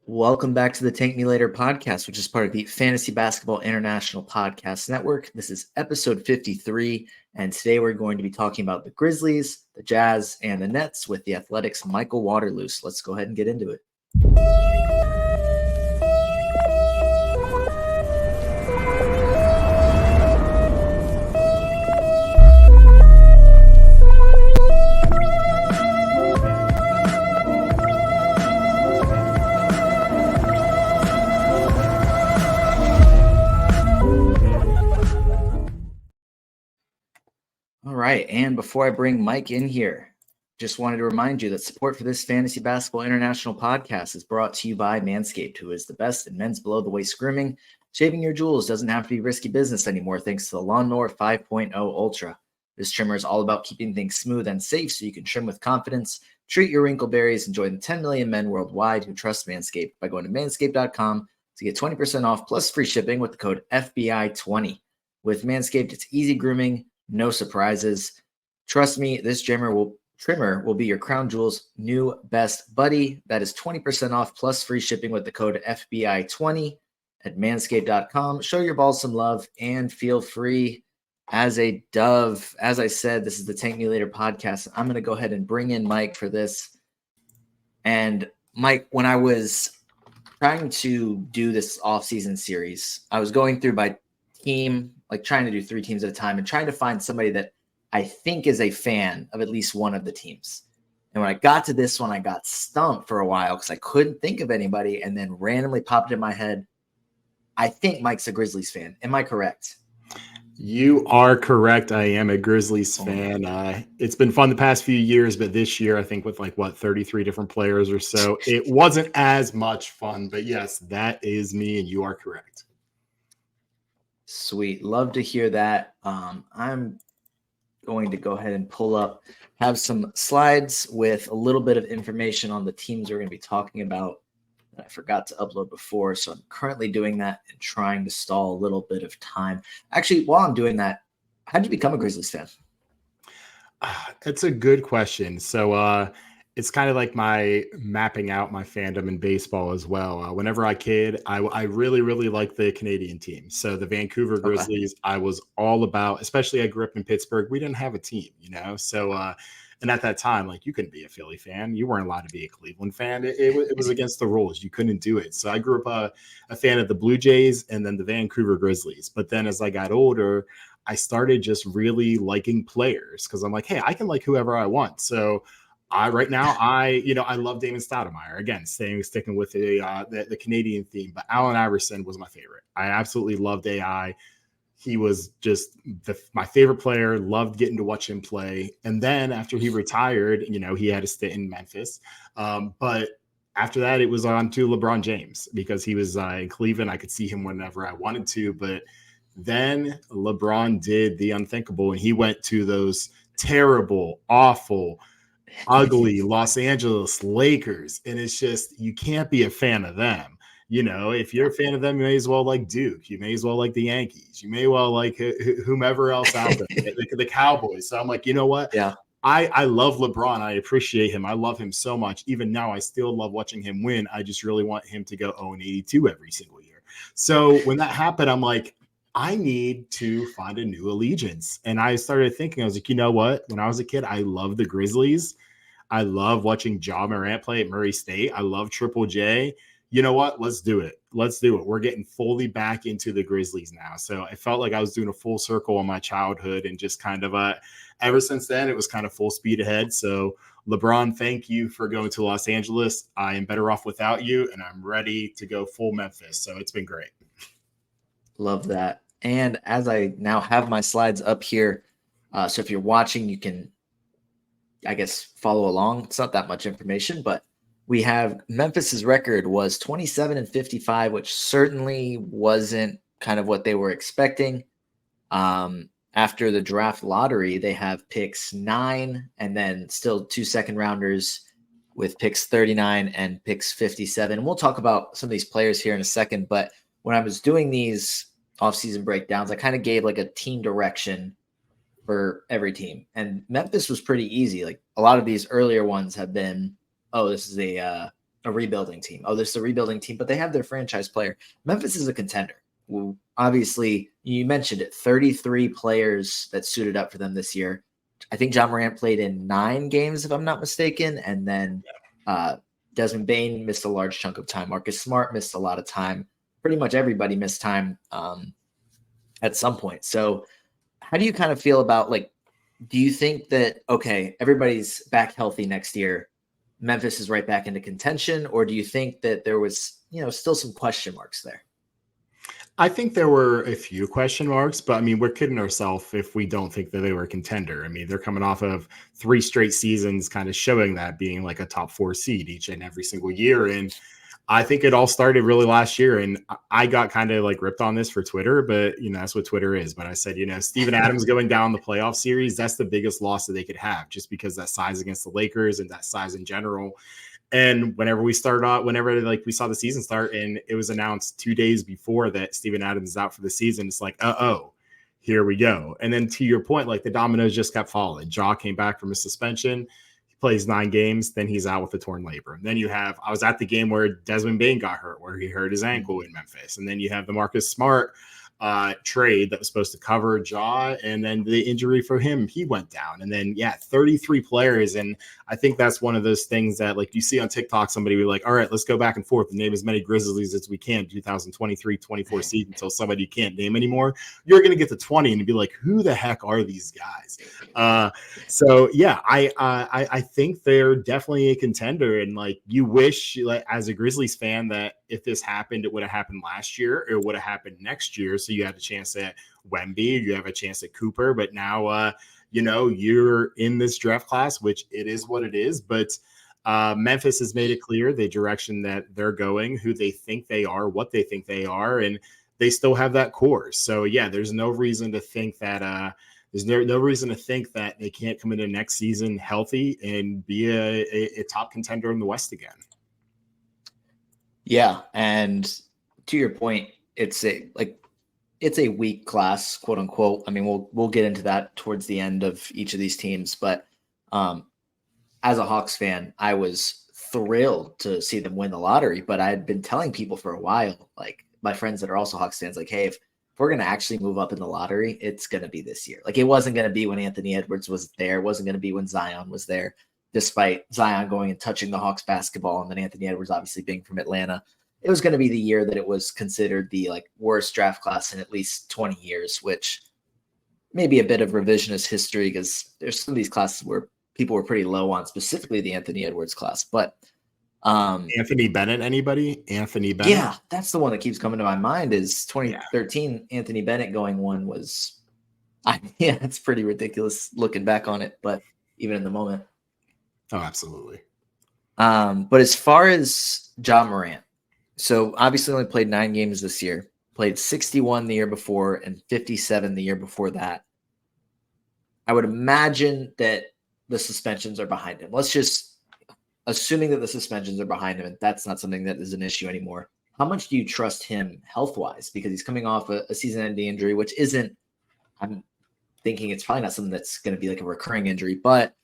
Welcome back to the Tank Me Later podcast, which is part of the Fantasy Basketball International Podcast Network. This is episode 53, and today we're going to be talking about the Grizzlies, the Jazz, and the Nets with the Athletics' Michael Waterloo. So let's go ahead and get into it. All right, and before I bring Mike in here, just wanted to remind you that support for this Fantasy Basketball International podcast is brought to you by Manscaped, who is the best in men's below-the-waist grooming. Shaving your jewels doesn't have to be risky business anymore thanks to the Lawnmower 5.0 Ultra. This trimmer is all about keeping things smooth and safe so you can trim with confidence. Treat your wrinkleberries and join the 10 million men worldwide who trust Manscaped by going to manscaped.com to get 20% off plus free shipping with the code FBI20. With Manscaped, it's easy grooming, no surprises. Trust me, this trimmer will be your crown jewel's new best buddy. That is 20% off plus free shipping with the code FBI20 at manscaped.com. Show your balls some love and feel free as a dove. As I said, this is the Tank Me Later podcast. I'm going to go ahead and bring in Mike for this. And Mike, when I was trying to do this offseason series, I was going through my team, like trying to do 3 teams at a time and trying to find somebody that I think is a fan of at least one of the teams. And when I got to this one, I got stumped for a while because I couldn't think of anybody, and then randomly popped in my head, I think Mike's a Grizzlies fan. Am I correct? You are correct. I am a Grizzlies fan. It's been fun the past few years, but this year, I think with 33 different players or so, it wasn't as much fun. But yes, that is me, and you are correct. Sweet. Love to hear that. I'm going to go ahead and have some slides with a little bit of information on the teams we're going to be talking about that I forgot to upload before. So I'm currently doing that and trying to stall a little bit of time. Actually, while I'm doing that, how did you become a Grizzlies fan? It's a good question. So it's kind of like my mapping out my fandom in baseball as well. Whenever I kid, I really, really like the Canadian team. So the Vancouver Grizzlies, I was all about, especially I grew up in Pittsburgh. We didn't have a team, So, and at that time, you couldn't be a Philly fan. You weren't allowed to be a Cleveland fan. It was against the rules. You couldn't do it. So I grew up a fan of the Blue Jays and then the Vancouver Grizzlies. But then as I got older, I started just really liking players because I'm like, hey, I can like whoever I want. So I love Damon Stoudemire. Again, sticking with the Canadian theme, but Allen Iverson was my favorite. I absolutely loved AI. He was just my favorite player. Loved getting to watch him play. And then after he retired, he had a stint in Memphis. But after that, it was on to LeBron James because he was in Cleveland. I could see him whenever I wanted to. But then LeBron did the unthinkable, and he went to those terrible, awful, ugly Los Angeles Lakers. And it's just, you can't be a fan of them. If you're a fan of them, you may as well like Duke. You may as well like the Yankees. You may well like whomever else out there, the Cowboys. So I'm like, you know what? Yeah. I love LeBron. I appreciate him. I love him so much. Even now, I still love watching him win. I just really want him to go 0-82 every single year. So when that happened, I'm like, I need to find a new allegiance. And I started thinking, I was like, you know what? When I was a kid, I loved the Grizzlies. I love watching Ja Morant play at Murray State. I love Triple J. You know what? Let's do it. We're getting fully back into the Grizzlies now. So I felt like I was doing a full circle on my childhood, and just kind of ever since then, it was kind of full speed ahead. So LeBron, thank you for going to Los Angeles. I am better off without you, and I'm ready to go full Memphis. So it's been great. Love that. And as I now have my slides up here, so if you're watching, you can, I guess, follow along. It's not that much information, but we have Memphis's record was 27-55, which certainly wasn't kind of what they were expecting. After the draft lottery, they have picks 9 and then still 2 second rounders with picks 39 and picks 57. And we'll talk about some of these players here in a second. But when I was doing these offseason breakdowns, I kind of gave like a team direction for every team. And Memphis was pretty easy. Like a lot of these earlier ones have been, oh, this is a a rebuilding team. Oh, this is a rebuilding team, but they have their franchise player. Memphis is a contender. Well, obviously, you mentioned it, 33 players that suited up for them this year. I think John Morant played in 9 games, if I'm not mistaken. And then Desmond Bane missed a large chunk of time. Marcus Smart missed a lot of time. Pretty much everybody missed time at some point. So how do you kind of feel about, like, do you think that, okay, everybody's back healthy next year, Memphis is right back into contention, or do you think that there was, still some question marks there? I think there were a few question marks, but I mean, we're kidding ourselves if we don't think that they were a contender. I mean, they're coming off of 3 straight seasons kind of showing that, being like a top 4 seed each and every single year. And I think it all started really last year, and I got kind of like ripped on this for Twitter, but that's what Twitter is. But I said, Steven Adams going down the playoff series, that's the biggest loss that they could have, just because that size against the Lakers and that size in general. And whenever we saw the season start and it was announced 2 days before that Steven Adams is out for the season, it's like, here we go. And then to your point, like the dominoes just kept falling. Ja came back from a suspension. Plays 9 games, then he's out with a torn labrum. And then I was at the game where Desmond Bane got hurt, where he hurt his ankle in Memphis. And then you have the Marcus Smart trade that was supposed to cover Ja, and then the injury for him, he went down. And then 33 players. And I think that's one of those things that, like, you see on TikTok, somebody be like, all right, let's go back and forth and name as many Grizzlies as we can 2023-24 season until somebody you can't name anymore. You're going to get to 20 and be like, who the heck are these guys? I think they're definitely a contender. And like, you wish, like, as a Grizzlies fan, that if this happened, it would have happened last year, or it would have happened next year. So you had a chance at Wemby, you have a chance at Cooper, but now, you're in this draft class, which it is what it is. But Memphis has made it clear the direction that they're going, who they think they are, what they think they are, and they still have that core. So there's no reason to think that no reason to think that they can't come into next season healthy and be a top contender in the West again. Yeah, and to your point, it's a weak class, quote unquote. I mean, we'll get into that towards the end of each of these teams, but as a Hawks fan, I was thrilled to see them win the lottery. But I had been telling people for a while, like my friends that are also Hawks fans, like, hey, if we're going to actually move up in the lottery, it's going to be this year. Like, it wasn't going to be when Anthony Edwards was there. It wasn't going to be when Zion was there, despite Zion going and touching the Hawks basketball, and then Anthony Edwards obviously being from Atlanta. It was going to be the year that it was considered the worst draft class in at least 20 years, which may be a bit of revisionist history, because there's some of these classes where people were pretty low on, specifically the Anthony Edwards class. But Anthony Bennett, anybody? Anthony Bennett? Yeah, that's the one that keeps coming to my mind, is 2013 Anthony Bennett going one was, it's pretty ridiculous looking back on it, but even in the moment. Oh, absolutely. But as far as Ja Morant, so obviously only played 9 games this year, played 61 the year before and 57 the year before that. I would imagine that the suspensions are behind him. Let's just, assuming that the suspensions are behind him, and that's not something that is an issue anymore, how much do you trust him health-wise? Because he's coming off a season-ending injury, which isn't, I'm thinking it's probably not something that's going to be like a recurring injury, but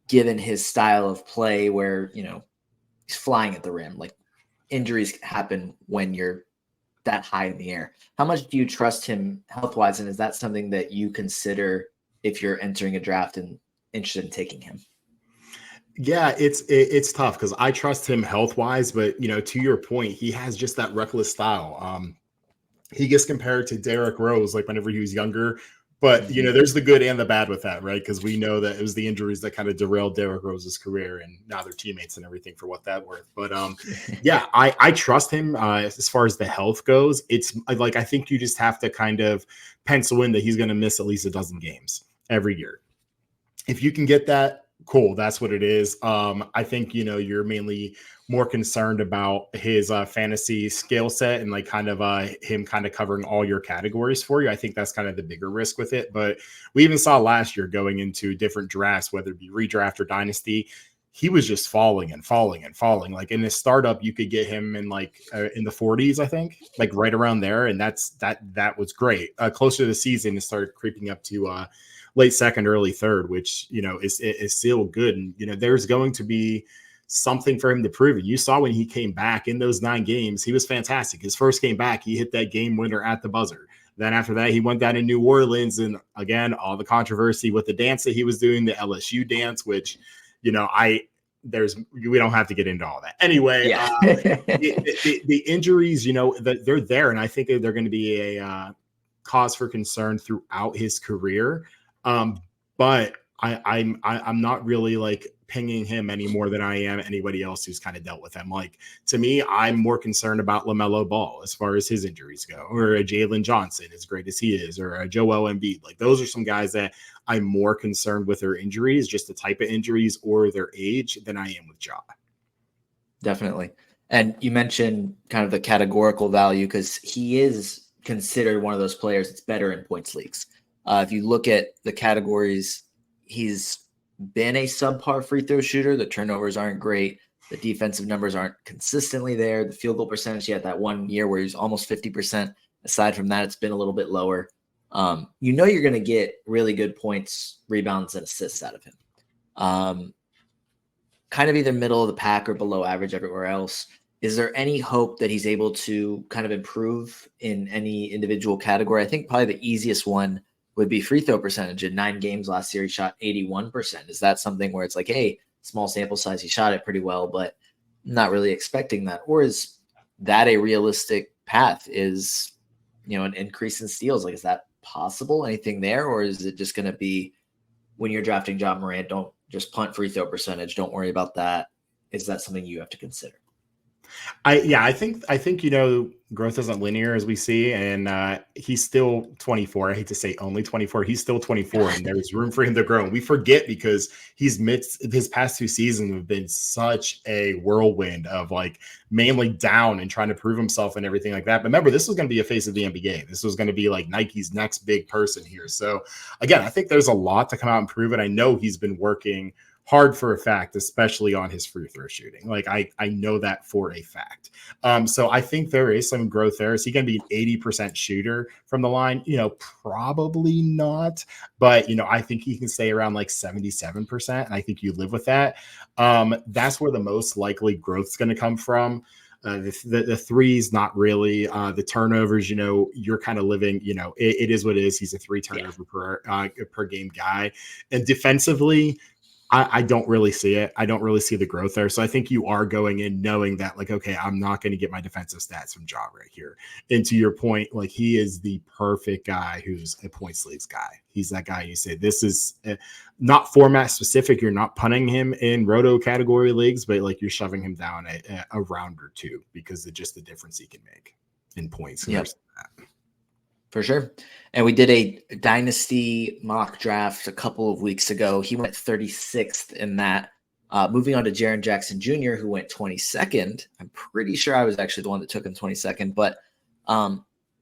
given his style of play where, he's flying at the rim, like, injuries happen when you're that high in the air. How much do you trust him health-wise, and is that something that you consider if you're entering a draft and interested in taking him? Yeah, it's tough because I trust him health-wise, but to your point, he has just that reckless style. He gets compared to Derrick Rose, like whenever he was younger. But, there's the good and the bad with that, right? Because we know that it was the injuries that kind of derailed Derrick Rose's career, and now they're teammates and everything for what that's worth. But, I trust him as far as the health goes. It's like, I think you just have to kind of pencil in that he's going to miss at least a dozen games every year. If you can get that, cool, that's what it is. I think, you're mainly more concerned about his fantasy skill set and like kind of him kind of covering all your categories for you. I think that's kind of the bigger risk with it. But we even saw last year going into different drafts, whether it be redraft or dynasty, he was just falling and falling and falling. Like in his startup, you could get him in in the 40s, I think, like right around there. And that was great. Closer to the season, it started creeping up to late second, early third, which, is still good. And, there's going to be something for him to prove it. You saw when he came back in those 9 games, he was fantastic. His first game back, he hit that game winner at the buzzer. Then after that, he went down to New Orleans, and again, all the controversy with the dance that he was doing, the LSU dance, which, we don't have to get into all that. Anyway, yeah. the injuries, they're there, and I think they're going to be a cause for concern throughout his career. But I'm not really like pinging him any more than I am anybody else who's kind of dealt with him. Like, to me, I'm more concerned about LaMelo Ball as far as his injuries go, or a Jalen Johnson, as great as he is, or a Joel Embiid. Like, those are some guys that I'm more concerned with their injuries, just the type of injuries or their age, than I am with Ja. Definitely. And you mentioned kind of the categorical value, because he is considered one of those players that's better in points leagues. If you look at the categories, he's been a subpar free throw shooter. The turnovers aren't great. The defensive numbers aren't consistently there. The field goal percentage, he had that 1 year where he's almost 50%. Aside from that, it's been a little bit lower. You're going to get really good points, rebounds, and assists out of him. Kind of either middle of the pack or below average everywhere else. Is there any hope that he's able to kind of improve in any individual category? I think probably the easiest one would be free throw percentage. In 9 games last year, he shot 81%. Is that something where it's like, hey, small sample size, he shot it pretty well, but not really expecting that? Or is that a realistic path? Is, an increase in steals? Like, is that possible? Anything there? Or is it just going to be, when you're drafting Ja Morant, don't just punt free throw percentage. Don't worry about that. Is that something you have to consider? I think growth isn't linear, as we see, and he's still 24. I hate to say only 24. He's still 24, and there's room for him to grow. And we forget, because his past 2 seasons have been such a whirlwind of like mainly down and trying to prove himself and everything like that. But remember, this was going to be a face of the NBA. This was going to be like Nike's next big person here. So again, I think there's a lot to come out and prove it. I know he's been working hard for a fact, especially on his free throw shooting. Like, I know that for a fact. So I think there is some growth there. Is he going to be an 80% shooter from the line? Probably not. But, I think he can stay around like 77%. And I think you live with that. That's where the most likely growth is going to come from. The threes, not really. The turnovers, you're kind of living, it is what it is. He's a 3 turnover per game guy. And defensively, I don't really see it. I don't really see the growth there. So I think you are going in knowing that, like, okay, I'm not going to get my defensive stats from Ja right here. And to your point, like, he is the perfect guy who's a points leagues guy. He's that guy you say, this is not format specific. You're not punting him in roto category leagues, but like you're shoving him down a round or 2 because of just the difference he can make in points. Yep. For sure. And we did a dynasty mock draft a couple of weeks ago. He went 36th in that. Moving on to Jaren Jackson Jr., who went 22nd. I'm pretty sure I was actually the one that took him 22nd. But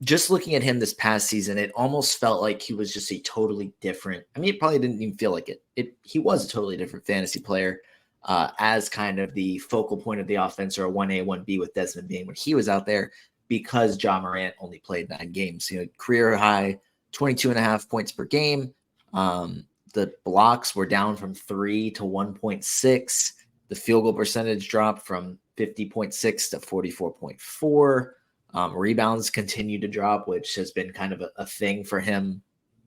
just looking at him this past season, it almost felt like he was just a totally different. I mean, it probably didn't even feel like it. He was a totally different fantasy player as kind of the focal point of the offense, or a 1A, 1B with Desmond Bane when he was out there, because Ja Morant only played 9 games. Career high 22.5 points per game. The blocks were down from 3 to 1.6. The field goal percentage dropped from 50.6 to 44.4. Rebounds continue to drop, which has been kind of a thing for him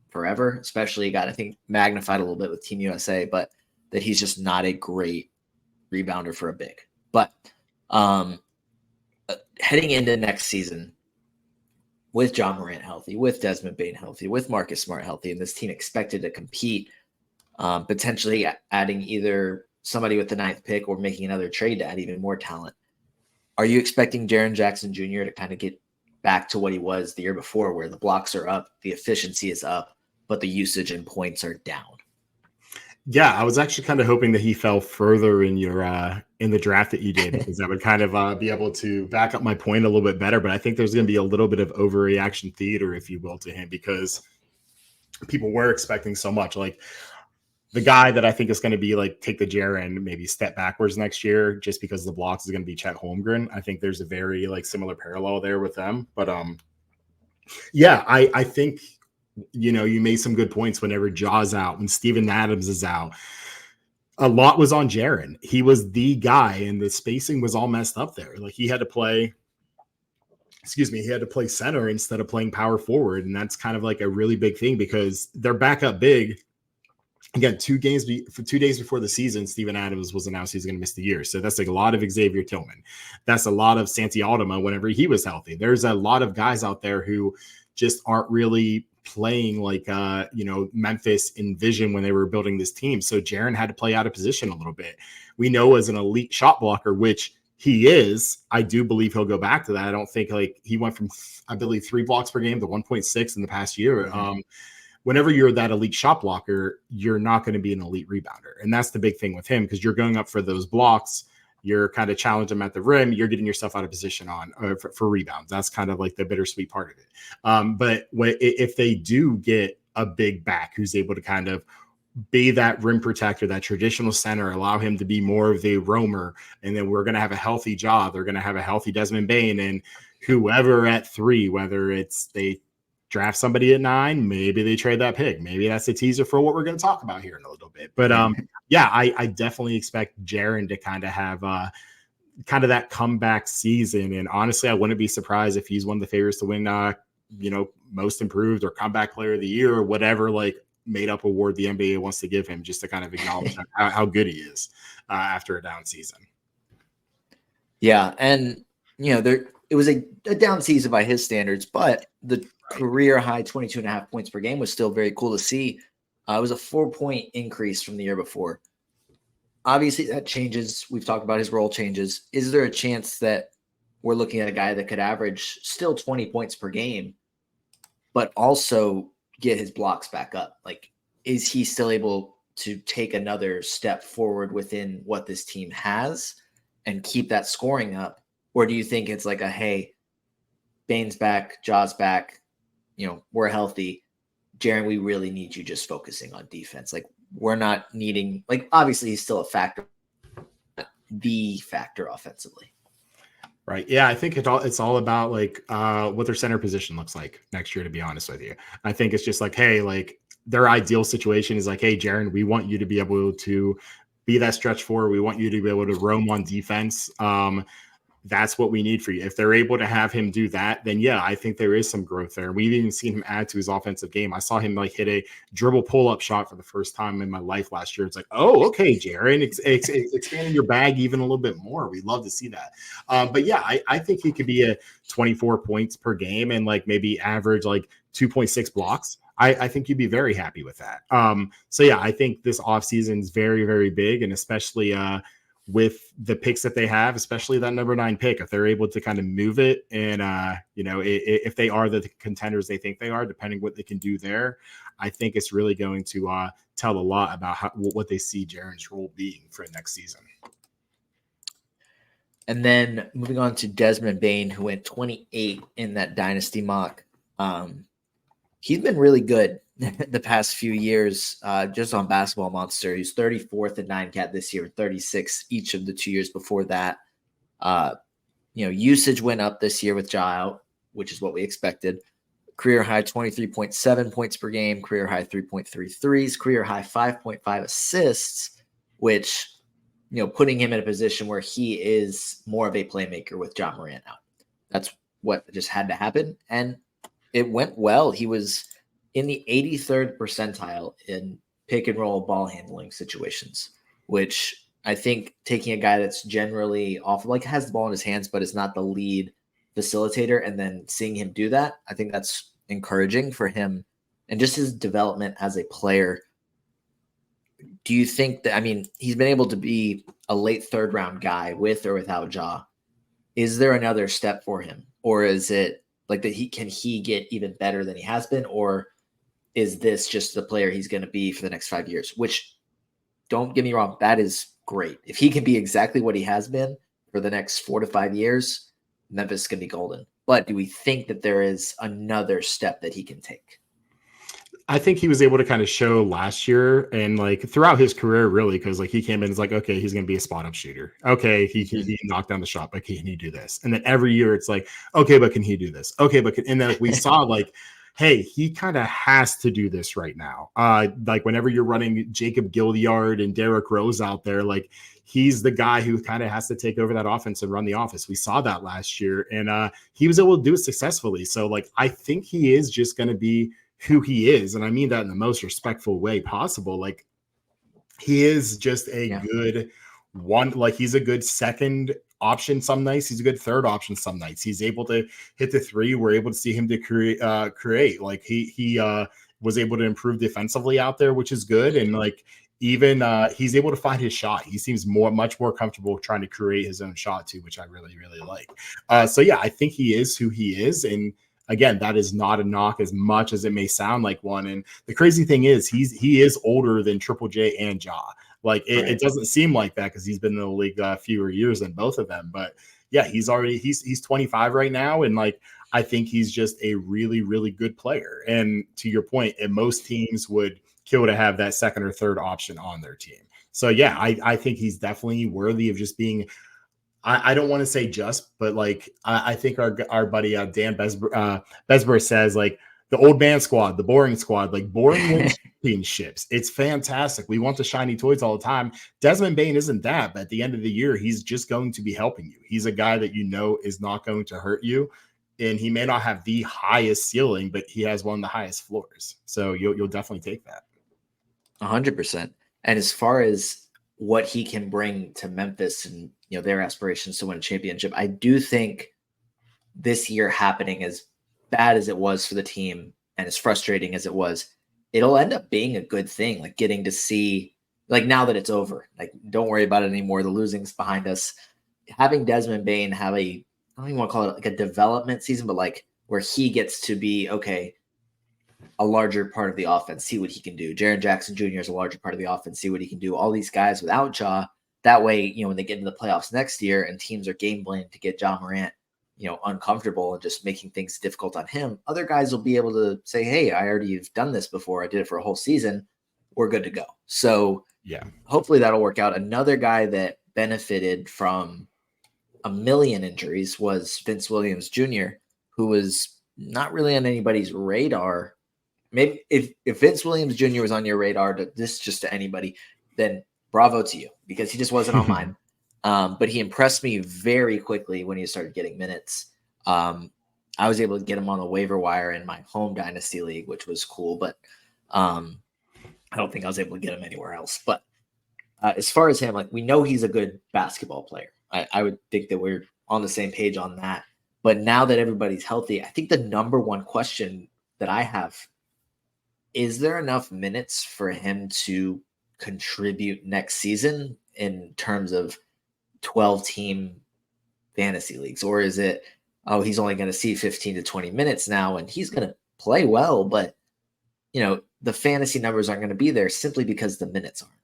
forever, especially got, I think, magnified a little bit with Team USA, but that he's just not a great rebounder for a big. But heading into next season, with Ja Morant healthy, with Desmond Bane healthy, with Marcus Smart healthy, and this team expected to compete, potentially adding either somebody with the 9th pick or making another trade to add even more talent. Are you expecting Jaren Jackson Jr. to kind of get back to what he was the year before, where the blocks are up, the efficiency is up, but the usage and points are down? Yeah, I was actually kind of hoping that he fell further in your in the draft that you did, because that would kind of be able to back up my point a little bit better. But I think there's going to be a little bit of overreaction theater, if you will, to him, because people were expecting so much. Like, the guy that I think is going to be like take the Jaren, maybe step backwards next year just because the blocks is going to be Chet Holmgren. I think there's a very like similar parallel there with them. But yeah, I think, you made some good points whenever Ja's out, when Steven Adams is out. a lot was on Jaren. He was the guy, and the spacing was all messed up there. Like he had to play center instead of playing power forward. And that's kind of like a really big thing because they're back up big. Again, 2 days before the season, Steven Adams was announced he's going to miss the year. So that's like a lot of Xavier Tillman. That's a lot of Santi Aldama whenever he was healthy. There's a lot of guys out there who just aren't really playing like, Memphis envisioned when they were building this team. So Jaren had to play out of position a little bit. We know as an elite shot blocker, which he is, I do believe he'll go back to that. I don't think like he went from, I believe, 3 blocks per game to 1.6 in the past year. Mm-hmm. Whenever you're that elite shot blocker, you're not going to be an elite rebounder. And that's the big thing with him because you're going up for those blocks. You're kind of challenging him at the rim. You're getting yourself out of position for rebounds. That's kind of like the bittersweet part of it. But if they do get a big back who's able to kind of be that rim protector, that traditional center, allow him to be more of a roamer, and then we're going to have a healthy job. They're going to have a healthy Desmond Bane and whoever at 3, whether it's they draft somebody at 9, maybe they trade that pick. Maybe that's a teaser for what we're going to talk about here in a little bit. But I definitely expect Jaren to kind of have kind of that comeback season. And honestly, I wouldn't be surprised if he's one of the favorites to win, most improved or comeback player of the year or whatever, like made up award the NBA wants to give him just to kind of acknowledge how good he is after a down season. Yeah. And, it was a down season by his standards, but the career high 22.5 points per game was still very cool to see. It was a 4-point increase from the year before. Obviously that changes. We've talked about his role changes. Is there a chance that we're looking at a guy that could average still 20 points per game, but also get his blocks back up? Like, is he still able to take another step forward within what this team has and keep that scoring up? Or do you think it's like hey, Bane's back, Jaw's back, we're healthy. Jaren, we really need you just focusing on defense. Like, we're not needing, like, obviously he's still a factor, the factor offensively. Right. Yeah, I think it's all about like what their center position looks like next year, to be honest with you. I think it's just like, hey, like their ideal situation is like, hey, Jaren, we want you to be able to be that stretch forward. We want you to be able to roam on defense. That's what we need for you. If they're able to have him do that, then yeah, I think there is some growth there. We've even seen him add to his offensive game. I saw him like hit a dribble pull-up shot for the first time in my life last year. It's like, oh, okay, Jaren, expanding your bag even a little bit more. We'd love to see that. But yeah, I think he could be a 24 points per game and like maybe average like 2.6 blocks. I think you'd be very happy with that. So yeah, I think this offseason is very, very big, and especially with the picks that they have, especially that number 9 pick, if they're able to kind of move it and, if they are the contenders they think they are, depending what they can do there, I think it's really going to tell a lot about what they see Jaren's role being for next season. And then moving on to Desmond Bane, who went 28 in that dynasty mock. He's been really good the past few years, just on Basketball Monster. He's 34th in 9-cat this year, 36 each of the 2 years before that. Usage went up this year with Ja out, which is what we expected. Career high 23.7 points per game, career high 3.3 threes, career high 5.5 assists, which, putting him in a position where he is more of a playmaker with Ja Morant out. That's what just had to happen. And it went well. He was in the 83rd percentile in pick and roll ball handling situations, which I think taking a guy that's generally has the ball in his hands, but is not the lead facilitator, and then seeing him do that, I think that's encouraging for him and just his development as a player. Do you think that, he's been able to be a late 3rd round guy with or without Ja. Is there another step for him? Or is it like that can he get even better than he has been? Or is this just the player he's going to be for the next 5 years? Which, don't get me wrong, that is great. If he can be exactly what he has been for the next 4 to 5 years, Memphis is going to be golden. But do we think that there is another step that he can take? I think he was able to kind of show last year and like throughout his career, really, because like he came in, it's like, okay, he's going to be a spot up shooter. Okay, he knocked down the shot, but can he do this? And then every year it's like, okay, but can he do this? Okay, but and then we saw like hey, he kind of has to do this right now. Like whenever you're running Jacob Gilliard and Derrick Rose out there, like he's the guy who kind of has to take over that offense and run the offense. We saw that last year, and he was able to do it successfully. So like, I think he is just going to be who he is. And I mean that in the most respectful way possible. Like he is just a good one. Like he's a good second option some nights. He's a good third option some nights. He's able to hit the three. We're able to see him to create. Like he was able to improve defensively out there, which is good. And like even he's able to find his shot. He seems much more comfortable trying to create his own shot too, which I really, really like. So yeah, I think he is who he is. And again, that is not a knock as much as it may sound like one. And the crazy thing is he is older than Triple J and Ja. Like it doesn't seem like that because he's been in the league fewer years than both of them. But yeah, he's 25 right now. And like, I think he's just a really, really good player. And to your point, and most teams would kill to have that second or third option on their team. So yeah, I think he's definitely worthy of just being, I don't want to say just, but like, I think our buddy Dan Besborough says like, the old man squad, the boring squad, like boring wins championships. It's fantastic. We want the shiny toys all the time. Desmond Bane isn't that, but at the end of the year, he's just going to be helping you. He's a guy that you know is not going to hurt you. And he may not have the highest ceiling, but he has one of the highest floors. So you'll definitely take that. 100%. And as far as what he can bring to Memphis and their aspirations to win a championship, I do think this year happening as bad as it was for the team and as frustrating as it was, it'll end up being a good thing. Like getting to see, like now that it's over, like don't worry about it anymore. The losing's behind us. Having Desmond Bane have I don't even want to call it like a development season, but like where he gets to be, okay, a larger part of the offense, see what he can do. Jaren Jackson Jr. is a larger part of the offense, see what he can do. All these guys without Ja, that way, when they get into the playoffs next year and teams are game planning to get Ja Morant, uncomfortable and just making things difficult on him, other guys will be able to say, hey, I already have done this before. I did it for a whole season. We're good to go. So yeah, hopefully that'll work out. Another guy that benefited from a million injuries was Vince Williams Jr., who was not really on anybody's radar. Maybe if Vince Williams Jr. was on your radar, to anybody, then bravo to you, because he just wasn't on mine. But he impressed me very quickly when he started getting minutes. I was able to get him on the waiver wire in my home dynasty league, which was cool. But I don't think I was able to get him anywhere else. But as far as him, like we know he's a good basketball player. I would think that we're on the same page on that. But now that everybody's healthy, I think the number one question that I have, is there enough minutes for him to contribute next season in terms of 12-team fantasy leagues? Or is it, he's only going to see 15 to 20 minutes now and he's going to play well, but the fantasy numbers aren't going to be there simply because the minutes aren't.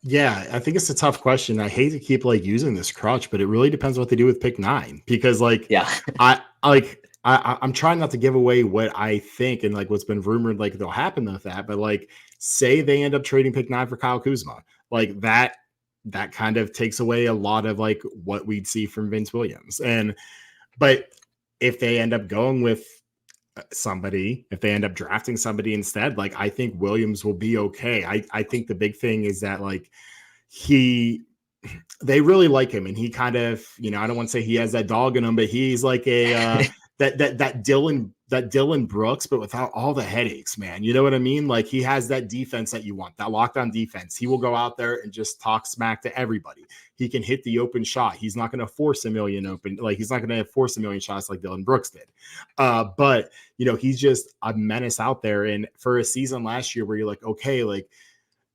Yeah, I think it's a tough question. I hate to keep like using this crutch, but it really depends what they do with pick 9, because like, yeah, I'm trying not to give away what I think and like what's been rumored like they'll happen with that, but like say they end up trading pick 9 for Kyle Kuzma, like that kind of takes away a lot of like what we'd see from Vince Williams. But if they end up going with somebody, if they end up drafting somebody instead, like I think Williams will be okay. I think the big thing is that like they really like him, and he kind of, I don't want to say he has that dog in him, but he's like a that Dylan Brooks, but without all the headaches, man. You know what I mean? Like he has that defense that you want, that lockdown defense. He will go out there and just talk smack to everybody. He can hit the open shot. He's not going to force a million shots like Dylan Brooks did. But he's just a menace out there. And for a season last year where you're like, okay, like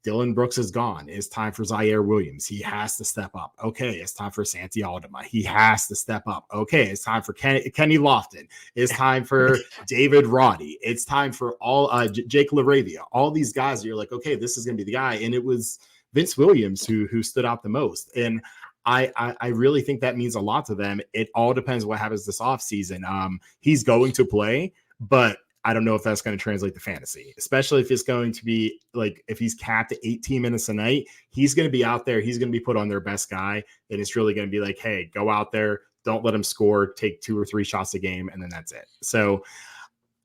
Dylan Brooks is gone. It's time for Zaire Williams. He has to step up. Okay, it's time for Santi Aldama. He has to step up. Okay, it's time for Kenny Lofton. It's time for David Roddy. It's time for all Jake LaRavia. All these guys, you're like, okay, this is going to be the guy. And it was Vince Williams who stood out the most. And I really think that means a lot to them. It all depends what happens this offseason. He's going to play, but I don't know if that's going to translate to fantasy, especially if it's going to be like, if he's capped at 18 minutes a night, he's going to be out there. He's going to be put on their best guy. And it's really going to be like, hey, go out there. Don't let him score, take 2 or 3 shots a game. And then that's it. So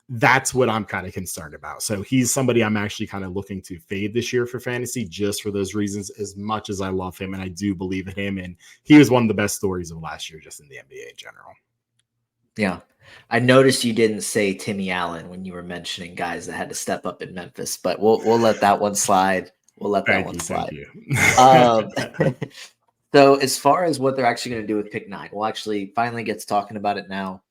That's what I'm kind of concerned about. So he's somebody I'm actually kind of looking to fade this year for fantasy, just for those reasons, as much as I love him and I do believe in him. And he was one of the best stories of last year, just in the NBA in general. Yeah. I noticed you didn't say Timmy Allen when you were mentioning guys that had to step up in Memphis, but we'll let that one slide. We'll let that one slide. Thank you. So as far as what they're actually going to do with pick 9, we'll actually finally get to talking about it now.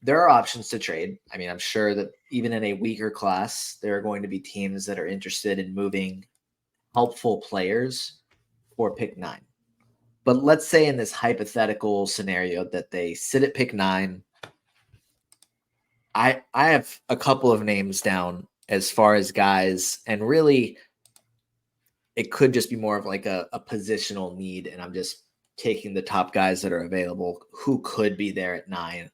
There are options to trade. I mean, I'm sure that even in a weaker class, there are going to be teams that are interested in moving helpful players for pick 9. But let's say in this hypothetical scenario that they sit at pick 9, I have a couple of names down as far as guys, and really it could just be more of like a positional need, and I'm just taking the top guys that are available who could be there at 9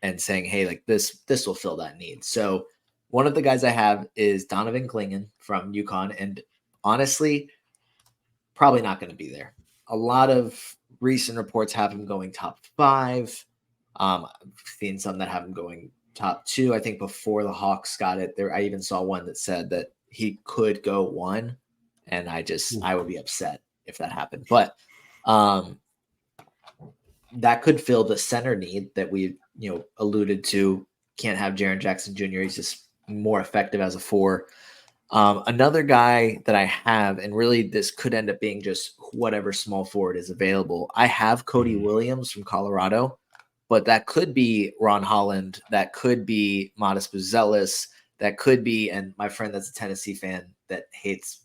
and saying, hey, like this will fill that need. So one of the guys I have is Donovan Clingan from UConn, and honestly, probably not going to be there. A lot of recent reports have him going top 5. I've seen some that have him going top 2. I think before the Hawks got it there, I even saw one that said that he could go 1, and I would be upset if that happened. But that could fill the center need that we alluded to. Can't have Jaren Jackson Jr. He's just more effective as a 4. Another guy that I have, and really this could end up being just whatever small forward is available. I have Cody Williams from Colorado, but that could be Ron Holland. That could be Modest Buzelis. That could be, and my friend that's a Tennessee fan that hates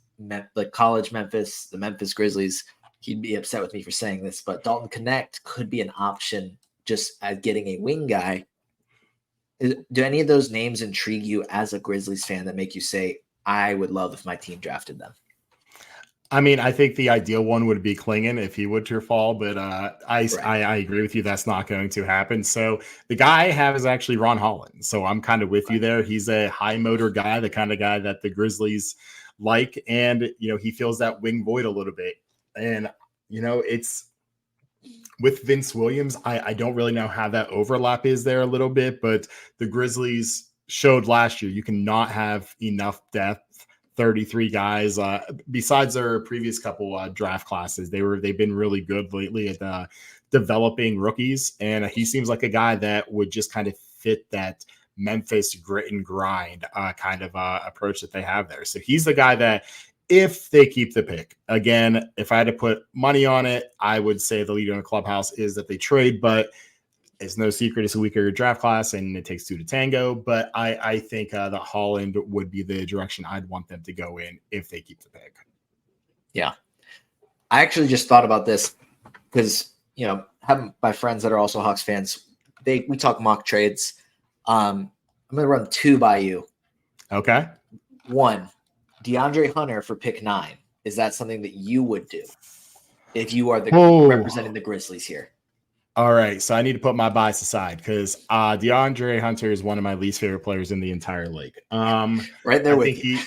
college Memphis, the Memphis Grizzlies, he'd be upset with me for saying this, but Dalton Connect could be an option just as getting a wing guy. Do any of those names intrigue you as a Grizzlies fan that make you say, I would love if my team drafted them? I mean, I think the ideal one would be Clingan if he would to fall, but I agree with you. That's not going to happen. So the guy I have is actually Ron Holland. So I'm kind of with you there. He's a high motor guy, the kind of guy that the Grizzlies like. And, he fills that wing void a little bit. And, it's with Vince Williams. I don't really know how that overlap is there a little bit, but the Grizzlies showed last year you cannot have enough depth. 33 guys. Besides their previous couple draft classes, they've been really good lately at developing rookies, and he seems like a guy that would just kind of fit that Memphis grit and grind kind of approach that they have there. So he's the guy that, if they keep the pick, again, if I had to put money on it, I would say the leader in the clubhouse is that they trade, but it's no secret it's a weaker draft class and it takes 2 to tango. But I think that Holland would be the direction I'd want them to go in if they keep the pick. Yeah. I actually just thought about this because, having my friends that are also Hawks fans, we talk mock trades. I'm going to run 2 by you. Okay. 1, DeAndre Hunter for pick 9. Is that something that you would do if you are representing the Grizzlies here? All right, so I need to put my bias aside because DeAndre Hunter is one of my least favorite players in the entire league. Right there with you.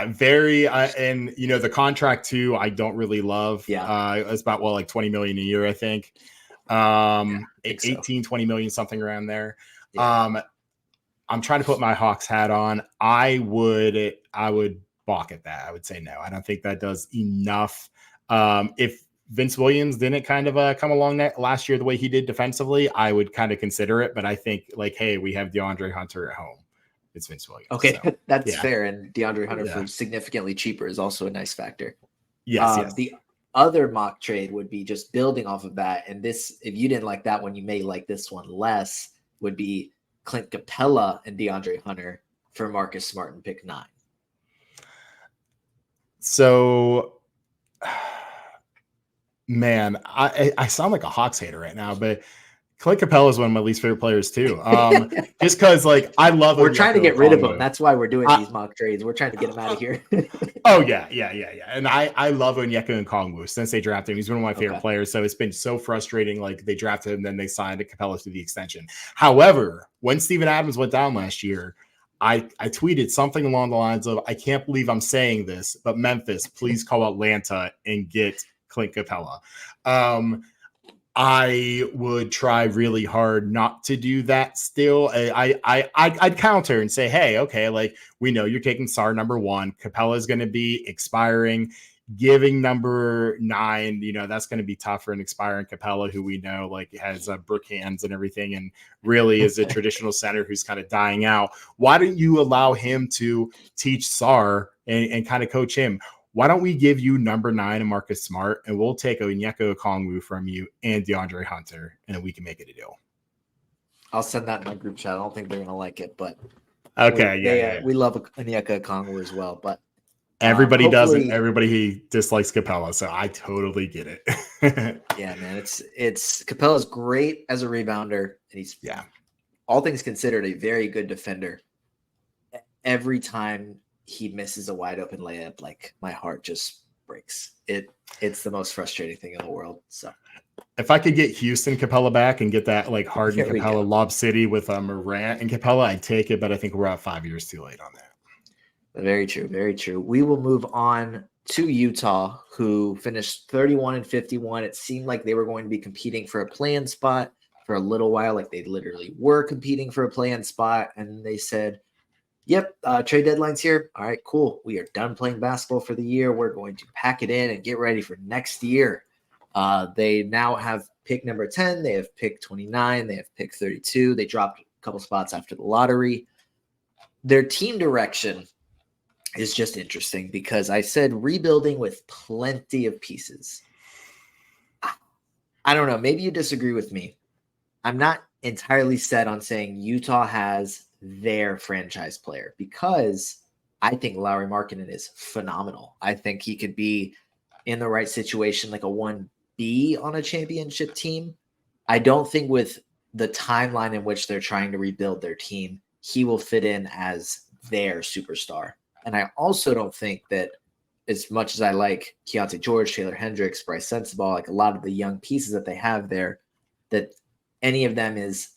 Very, and the contract too, I don't really love. Yeah, it's about like $20 million a year, I think. 18, 20 million, something around there. Yeah. I'm trying to put my Hawks hat on. I would balk at that. I would say no. I don't think that does enough. If Vince Williams didn't kind of come along that last year the way he did defensively, I would kind of consider it. But I think hey, we have DeAndre Hunter at home. It's Vince Williams. Okay, so, that's fair. And DeAndre Hunter for significantly cheaper is also a nice factor. Yes. The other mock trade would be just building off of that. And this, if you didn't like that one, you may like this one less, would be Clint Capella and DeAndre Hunter for Marcus Smart and pick 9. So... Man, I sound like a Hawks hater right now, but Clint Capella is one of my least favorite players too. Just because, I love. We're trying to get rid of him. That's why we're doing these mock trades. We're trying to get him out of here. Oh yeah. And I love Onyeka Okongwu since they drafted him. He's one of my favorite players. So it's been so frustrating. They drafted him, then they signed Capella to the extension. However, when Steven Adams went down last year, I tweeted something along the lines of, "I can't believe I'm saying this, but Memphis, please call Atlanta and get Clint Capella." I would try really hard not to do that still. I'd counter and say, hey, okay, like we know you're taking star number 1. Capella is going to be expiring. Giving number 9, that's going to be tough for an expiring Capella, who we know like has brick hands and everything, and really is a traditional center who's kind of dying out. Why don't you allow him to teach Sar and kind of coach him? Why don't we give you number 9 and Marcus Smart, and we'll take Onyeka Okongwu from you and DeAndre Hunter, and we can make it a deal. I'll send that in my group chat. I don't think they're going to like it, but okay, we love Onyeka Okongwu as well, but everybody doesn't. Everybody dislikes Capella, so I totally get it. Yeah, man, it's Capella's great as a rebounder, and he's all things considered a very good defender. Every time he misses a wide open layup, like my heart just breaks. It's the most frustrating thing in the world. So if I could get Houston Capella back and get that like Harden Capella Lob City with Morant and Capella, I'd take it, but I think we're out 5 years too late on that. Very true. Very true. We will move on to Utah, who finished 31-51. It seemed like they were going to be competing for a play-in spot for a little while. Like they literally were competing for a play-in spot. And they said, yep, trade deadline's here. All right, cool. We are done playing basketball for the year. We're going to pack it in and get ready for next year. They now have pick number 10. They have pick 29. They have pick 32. They dropped a couple spots after the lottery. Their team direction is just interesting because I said rebuilding with plenty of pieces. I don't know. Maybe you disagree with me. I'm not entirely set on saying Utah has their franchise player because I think Lauri Markkanen is phenomenal. I think he could be in the right situation, like a 1B on a championship team. I don't think with the timeline in which they're trying to rebuild their team, he will fit in as their superstar. And I also don't think that as much as I like Keontae George, Taylor Hendricks, Bryce Sensabaugh, like a lot of the young pieces that they have there, that any of them is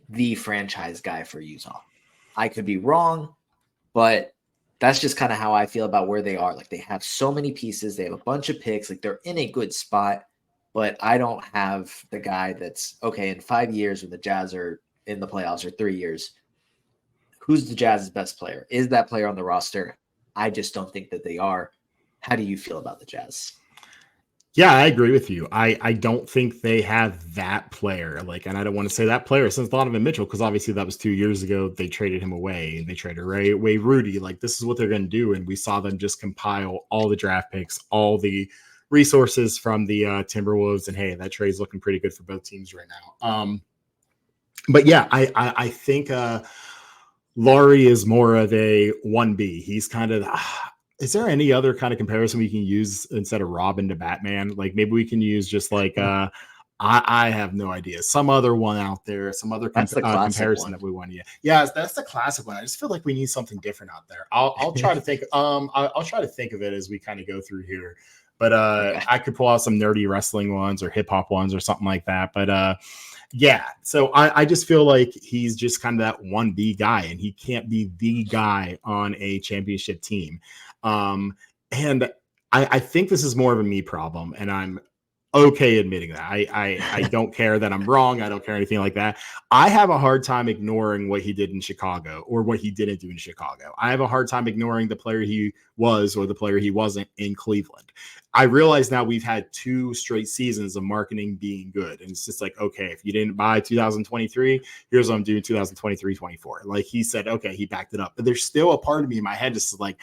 the franchise guy for Utah. I could be wrong, but that's just kind of how I feel about where they are. Like they have so many pieces. They have a bunch of picks. Like they're in a good spot, but I don't have the guy that's okay in 5 years when the Jazz are in the playoffs or 3 years. Who's the Jazz's best player? Is that player on the roster? I just don't think that they are. How do you feel about the Jazz? Yeah, I agree with you. I don't think they have that player. Like, and I don't want to say that player since Donovan Mitchell, because obviously that was 2 years ago. They traded him away. They traded away Rudy. Like, this is what they're going to do. And we saw them just compile all the draft picks, all the resources from the Timberwolves. And hey, that trade's looking pretty good for both teams right now. But yeah, I think Lauri is more of a 1B. He's kind of is there any other kind of comparison we can use instead of Robin to Batman? Like maybe we can use just like I have no idea. Some other one out there, some other comparison one that we want to use. Yeah, that's the classic one. I just feel like we need something different out there. I'll try to think. I'll try to think of it as we kind of go through here. But okay. I could pull out some nerdy wrestling ones or hip hop ones or something like that. But yeah, so I just feel like he's just kind of that 1B guy, and he can't be the guy on a championship team. And I think this is more of a me problem, and I'm okay admitting that. I don't care that I'm wrong. I don't care anything like that. I have a hard time ignoring what he did in Chicago or what he didn't do in Chicago. I have a hard time ignoring the player he was or the player he wasn't in Cleveland. I realize now we've had 2 straight seasons of Markkanen being good. And it's just like, okay, if you didn't buy 2023, here's what I'm doing 2023-24. Like he said, okay, he backed it up. But there's still a part of me in my head just like,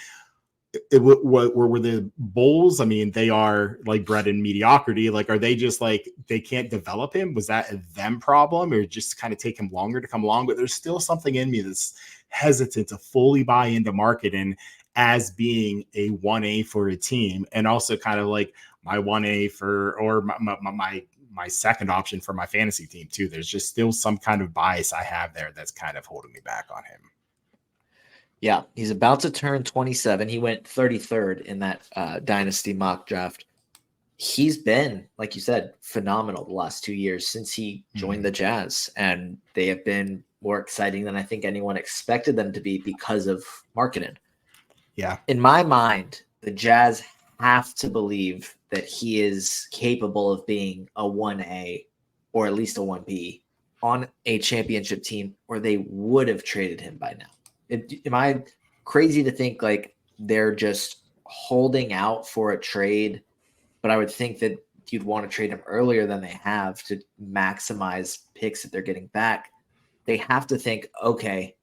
were the Bulls? I mean, they are like bred in mediocrity. Like, are they just like they can't develop him? Was that a them problem, or just kind of take him longer to come along? But there's still something in me that's hesitant to fully buy into Markkanen as being a 1A for a team, and also kind of like my 1A for or my second option for my fantasy team too. There's just still some kind of bias I have there that's kind of holding me back on him. Yeah, he's about to turn 27. He went 33rd in that Dynasty mock draft. He's been, like you said, phenomenal the last 2 years since he joined the Jazz, and they have been more exciting than I think anyone expected them to be because of Markkanen. Yeah. In my mind, the Jazz have to believe that he is capable of being a 1A or at least a 1P on a championship team, or they would have traded him by now. Am I crazy to think like they're just holding out for a trade? But I would think that you'd want to trade him earlier than they have to maximize picks that they're getting back. They have to think, okay,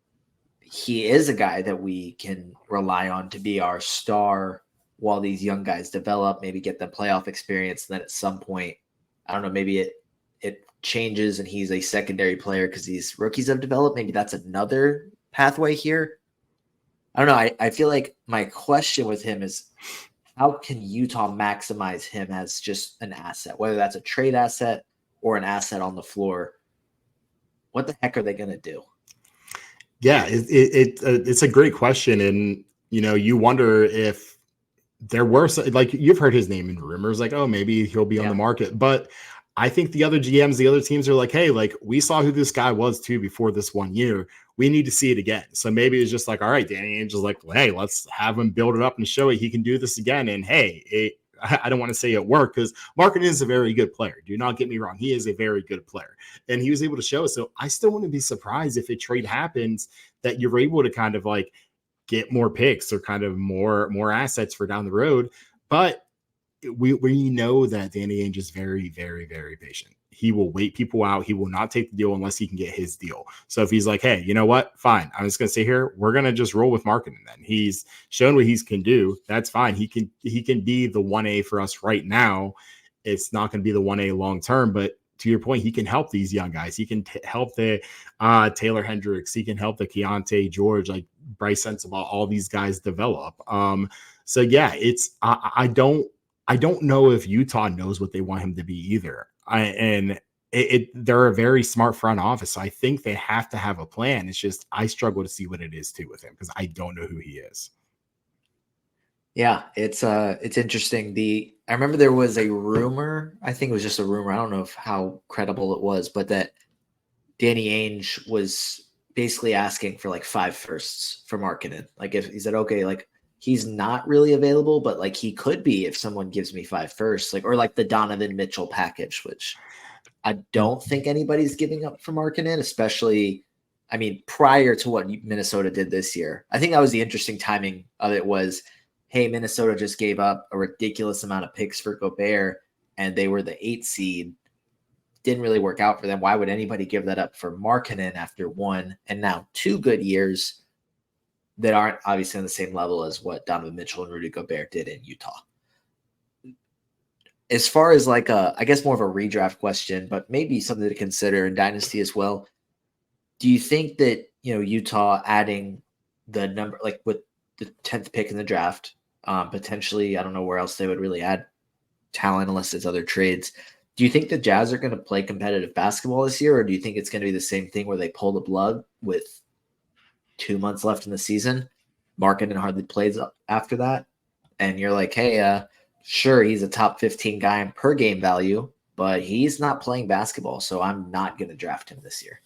he is a guy that we can rely on to be our star while these young guys develop, maybe get the playoff experience. And then at some point, I don't know, maybe it changes and he's a secondary player because these rookies have developed. Maybe that's another pathway here. I don't know. I feel like my question with him is, how can Utah maximize him as just an asset, whether that's a trade asset or an asset on the floor? What the heck are they going to do? Yeah, it's a great question. And, you wonder if there were like, you've heard his name in rumors, like, oh, maybe he'll be on the market. But I think the other GMs, the other teams are like, hey, like we saw who this guy was too before this 1 year. We need to see it again. So maybe it's just like, all right, Danny Ainge is like, well, hey, let's have him build it up and show it. He can do this again. And hey, I don't want to say it worked because Markkanen is a very good player. Do not get me wrong. He is a very good player. And he was able to show it. So I still wouldn't be surprised if a trade happens that you're able to kind of like get more picks or kind of more assets for down the road. But we know that Danny Ainge is very, very, very patient. He will wait people out. He will not take the deal unless he can get his deal. So if he's like, hey, you know what? Fine. I'm just going to stay here. We're going to just roll with Markkanen then. He's shown what he can do. That's fine. He can be the 1A for us right now. It's not going to be the 1A long term, but to your point, he can help these young guys. He can help the Taylor Hendricks. He can help the Keontae George, like Bryce Sensabaugh, all these guys develop. So yeah, it's I don't know if Utah knows what they want him to be either. They're a very smart front office. So I think they have to have a plan. It's just I struggle to see what it is too with him because I don't know who he is. Yeah, it's interesting. I remember there was a rumor. I think it was just a rumor. I don't know how credible it was, but that Danny Ainge was basically asking for like 5 firsts for Markkanen. Like if he said, okay, like he's not really available, but like he could be if someone gives me 5 firsts, like or like the Donovan Mitchell package, which I don't think anybody's giving up for Markkanen, especially. I mean, prior to what Minnesota did this year. I think that was the interesting timing of it was, hey, Minnesota just gave up a ridiculous amount of picks for Gobert, and they were the 8th seed. Didn't really work out for them. Why would anybody give that up for Markkanen after 1 and now 2 good years that aren't obviously on the same level as what Donovan Mitchell and Rudy Gobert did in Utah? As far as like I guess more of a redraft question, but maybe something to consider in Dynasty as well. Do you think that, Utah adding the number, like with the 10th pick in the draft, potentially, I don't know where else they would really add talent unless it's other trades. Do you think the Jazz are going to play competitive basketball this year, or do you think it's going to be the same thing where they pull the plug with 2 months left in the season? Markkanen hardly plays after that. And you're like, hey, sure, he's a top 15 guy in per game value, but he's not playing basketball, so I'm not going to draft him this year.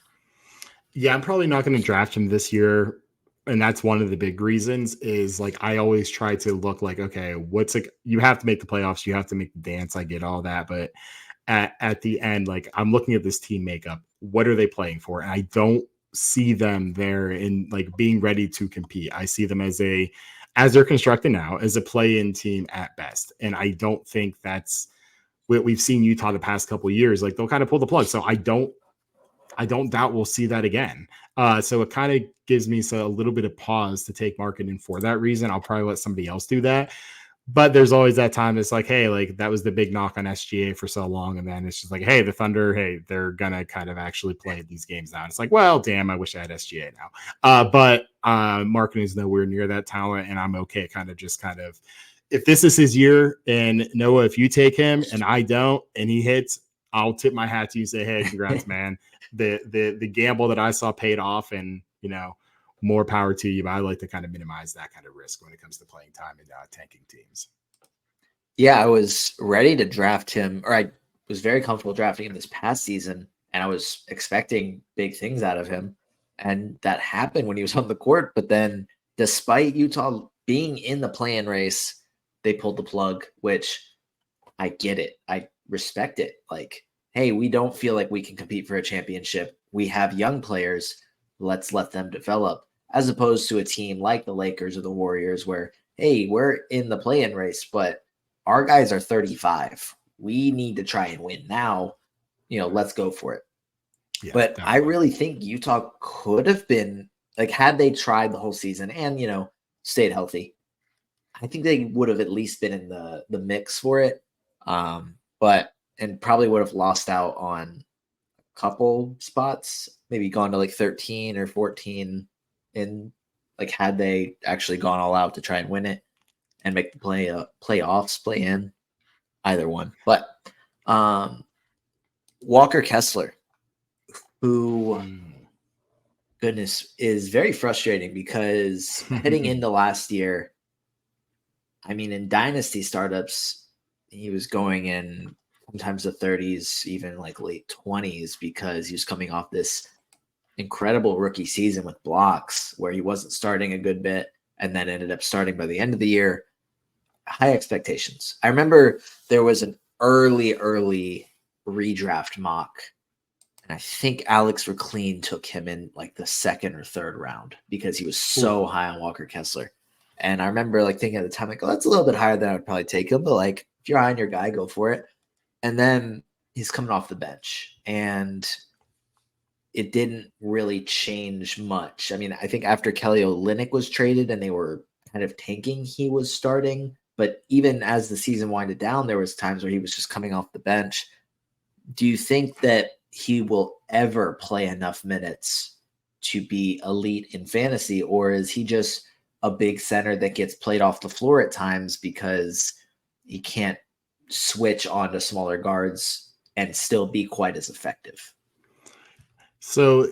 Yeah, I'm probably not going to draft him this year. And that's one of the big reasons is like, I always try to look like, okay, you have to make the playoffs. You have to make the dance. I get all that. But at the end, like I'm looking at this team makeup, what are they playing for? And I don't see them there in like being ready to compete. I see them as they're constructed now as a play-in team at best. And I don't think that's what we've seen Utah the past couple of years. Like they'll kind of pull the plug. So I don't doubt we'll see that again. So it kind of gives me a little bit of pause to take Markkanen for that reason. I'll probably let somebody else do that. But there's always that time it's like, hey, like that was the big knock on SGA for so long. And then it's just like, hey, the Thunder, hey, they're going to kind of actually play these games now. And it's like, well, damn, I wish I had SGA now. But Markkanen is nowhere near that talent. And I'm okay kind of, if this is his year and Noah, if you take him and I don't, and he hits, I'll tip my hat to you and say, hey, congrats, man. The gamble that I saw paid off, and more power to you. But I like to kind of minimize that kind of risk when it comes to playing time and tanking teams. Yeah, I was ready to draft him, or I was very comfortable drafting him this past season, and I was expecting big things out of him, and that happened when he was on the court. But then, despite Utah being in the play-in race, they pulled the plug, which I get it. I respect it. Like, hey, we don't feel like we can compete for a championship. We have young players. Let's let them develop, as opposed to a team like the Lakers or the Warriors where, hey, we're in the play-in race, but our guys are 35. We need to try and win now. Let's go for it. Yeah, but definitely. I really think Utah could have been like, had they tried the whole season and, stayed healthy, I think they would have at least been in the mix for it. And probably would have lost out on a couple spots, maybe gone to like 13 or 14 in like, had they actually gone all out to try and win it and make the playoffs, play in, either one. But Walker Kessler, who goodness is very frustrating because heading into last year, I mean, in dynasty startups, he was going in sometimes the 30s, even like late 20s, because he was coming off this incredible rookie season with blocks where he wasn't starting a good bit and then ended up starting by the end of the year. High expectations. I remember there was an early redraft mock, and I think Alex Reclean took him in like the second or third round because he was so high on Walker Kessler. And I remember like thinking at the time, like, oh, that's a little bit higher than I would probably take him, but like, if you're high on your guy, go for it. And then he's coming off the bench, and it didn't really change much. I mean, I think after Kelly Olynyk was traded and they were kind of tanking, he was starting. But even as the season winded down, there was times where he was just coming off the bench. Do you think that he will ever play enough minutes to be elite in fantasy, or is he just a big center that gets played off the floor at times because he can't switch onto smaller guards and still be quite as effective? So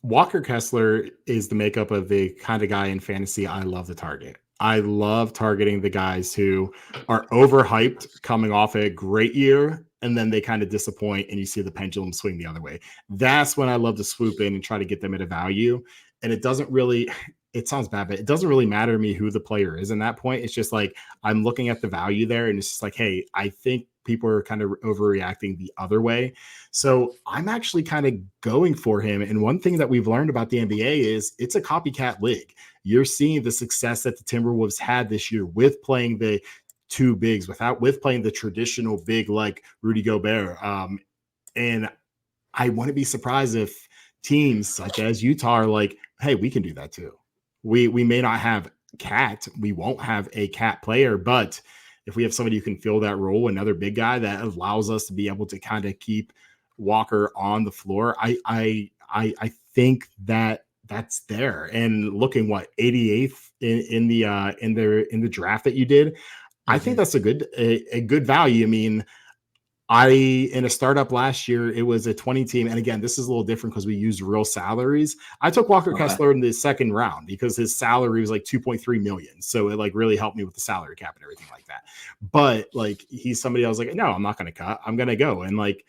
Walker Kessler is the makeup of the kind of guy in fantasy I love to target. I love targeting the guys who are overhyped coming off a great year, and then they kind of disappoint and you see the pendulum swing the other way. That's when I love to swoop in and try to get them at a value. And it doesn't really, it sounds bad, but it doesn't really matter to me who the player is in that point. It's just like I'm looking at the value there, and it's just like, hey, I think people are kind of overreacting the other way. So I'm actually kind of going for him. And one thing that we've learned about the NBA is it's a copycat league. You're seeing the success that the Timberwolves had this year with playing the two bigs, with playing the traditional big like Rudy Gobert. And I want to be surprised if teams such as Utah are like, hey, we can do that too. We may not have Cat, we won't have a Cat player, but if we have somebody who can fill that role, another big guy that allows us to be able to kind of keep Walker on the floor, I think that that's there. And looking 88th in the draft that you did, I think that's a good value. I mean, in a startup last year, it was a 20 team. And again, this is a little different because we used real salaries. I took Walker Kessler in the second round because his salary was like 2.3 million. So it like really helped me with the salary cap and everything like that. But like, he's somebody I was like, no, I'm not going to cut. I'm going to go. And like,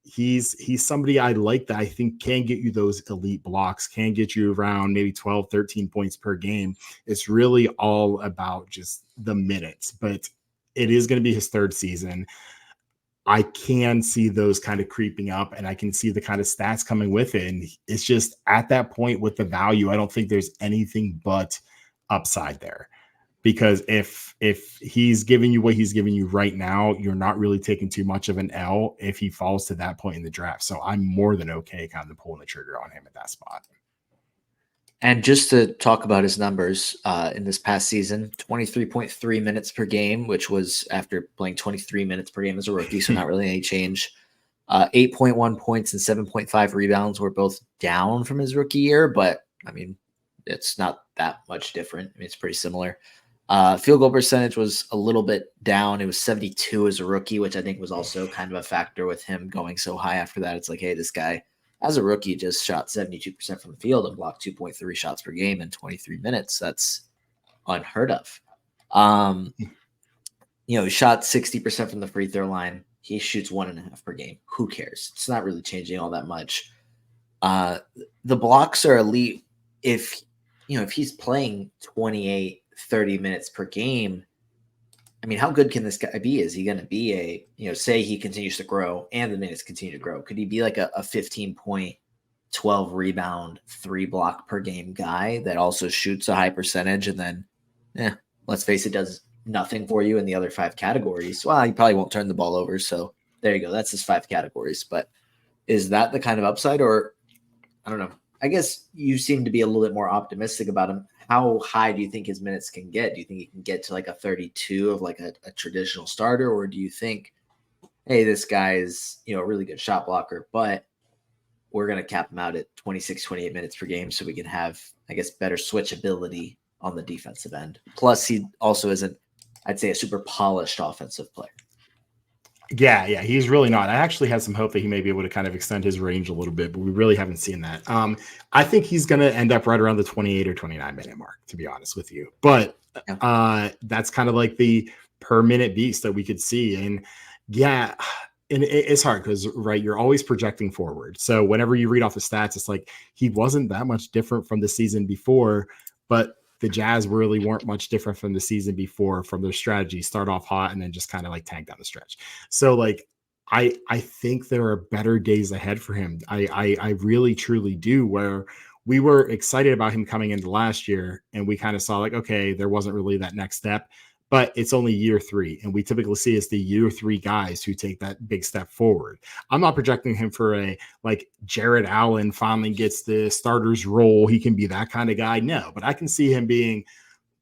he's somebody I like that I think can get you those elite blocks, can get you around maybe 12, 13 points per game. It's really all about just the minutes, but it is going to be his third season. I can see those kind of creeping up, and I can see the kind of stats coming with it. And it's just at that point with the value, I don't think there's anything but upside there. Because if he's giving you what he's giving you right now, you're not really taking too much of an L if he falls to that point in the draft. So I'm more than okay kind of pulling the trigger on him at that spot. And just to talk about his numbers in this past season, 23.3 minutes per game, which was after playing 23 minutes per game as a rookie, so not really any change. 8.1 points and 7.5 rebounds were both down from his rookie year, but I mean, it's not that much different. I mean, it's pretty similar. Field goal percentage was a little bit down. It was 72 as a rookie, which I think was also kind of a factor with him going so high after that. It's like, hey, this guy as a rookie just shot 72% from the field and blocked 2.3 shots per game in 23 minutes. That's unheard of. He shot 60% from the free throw line. He shoots 1.5 per game. Who cares? It's not really changing all that much. The blocks are elite. If he's playing 28, 30 minutes per game, I mean, how good can this guy be? Is he going to be say he continues to grow and the minutes continue to grow? Could he be like a 15 point, 12 rebound, 3 block per game guy that also shoots a high percentage and then, let's face it, does nothing for you in the other 5 categories? Well, he probably won't turn the ball over. So there you go. That's his 5 categories. But is that the kind of upside, or I don't know. I guess you seem to be a little bit more optimistic about him. How high do you think his minutes can get? Do you think he can get to like a 32 of like a traditional starter? Or do you think, hey, this guy is, a really good shot blocker, but we're going to cap him out at 26, 28 minutes per game so we can have, I guess, better switchability on the defensive end. Plus, he also isn't, I'd say, a super polished offensive player. Yeah, he's really not. I actually had some hope that he may be able to kind of extend his range a little bit, but we really haven't seen that. I think he's going to end up right around the 28 or 29 minute mark, to be honest with you. But that's kind of like the per minute beast that we could see. And it's hard because, right, you're always projecting forward. So whenever you read off the stats, it's like he wasn't that much different from the season before, but the Jazz really weren't much different from the season before from their strategy, start off hot and then just kind of like tank down the stretch. So like, I think there are better days ahead for him. I really, truly do, where we were excited about him coming into last year and we kind of saw like, okay, there wasn't really that next step, but it's only year 3. And we typically see it's the year 3 guys who take that big step forward. I'm not projecting him for a like Jared Allen finally gets the starter's role. He can be that kind of guy. No, but I can see him being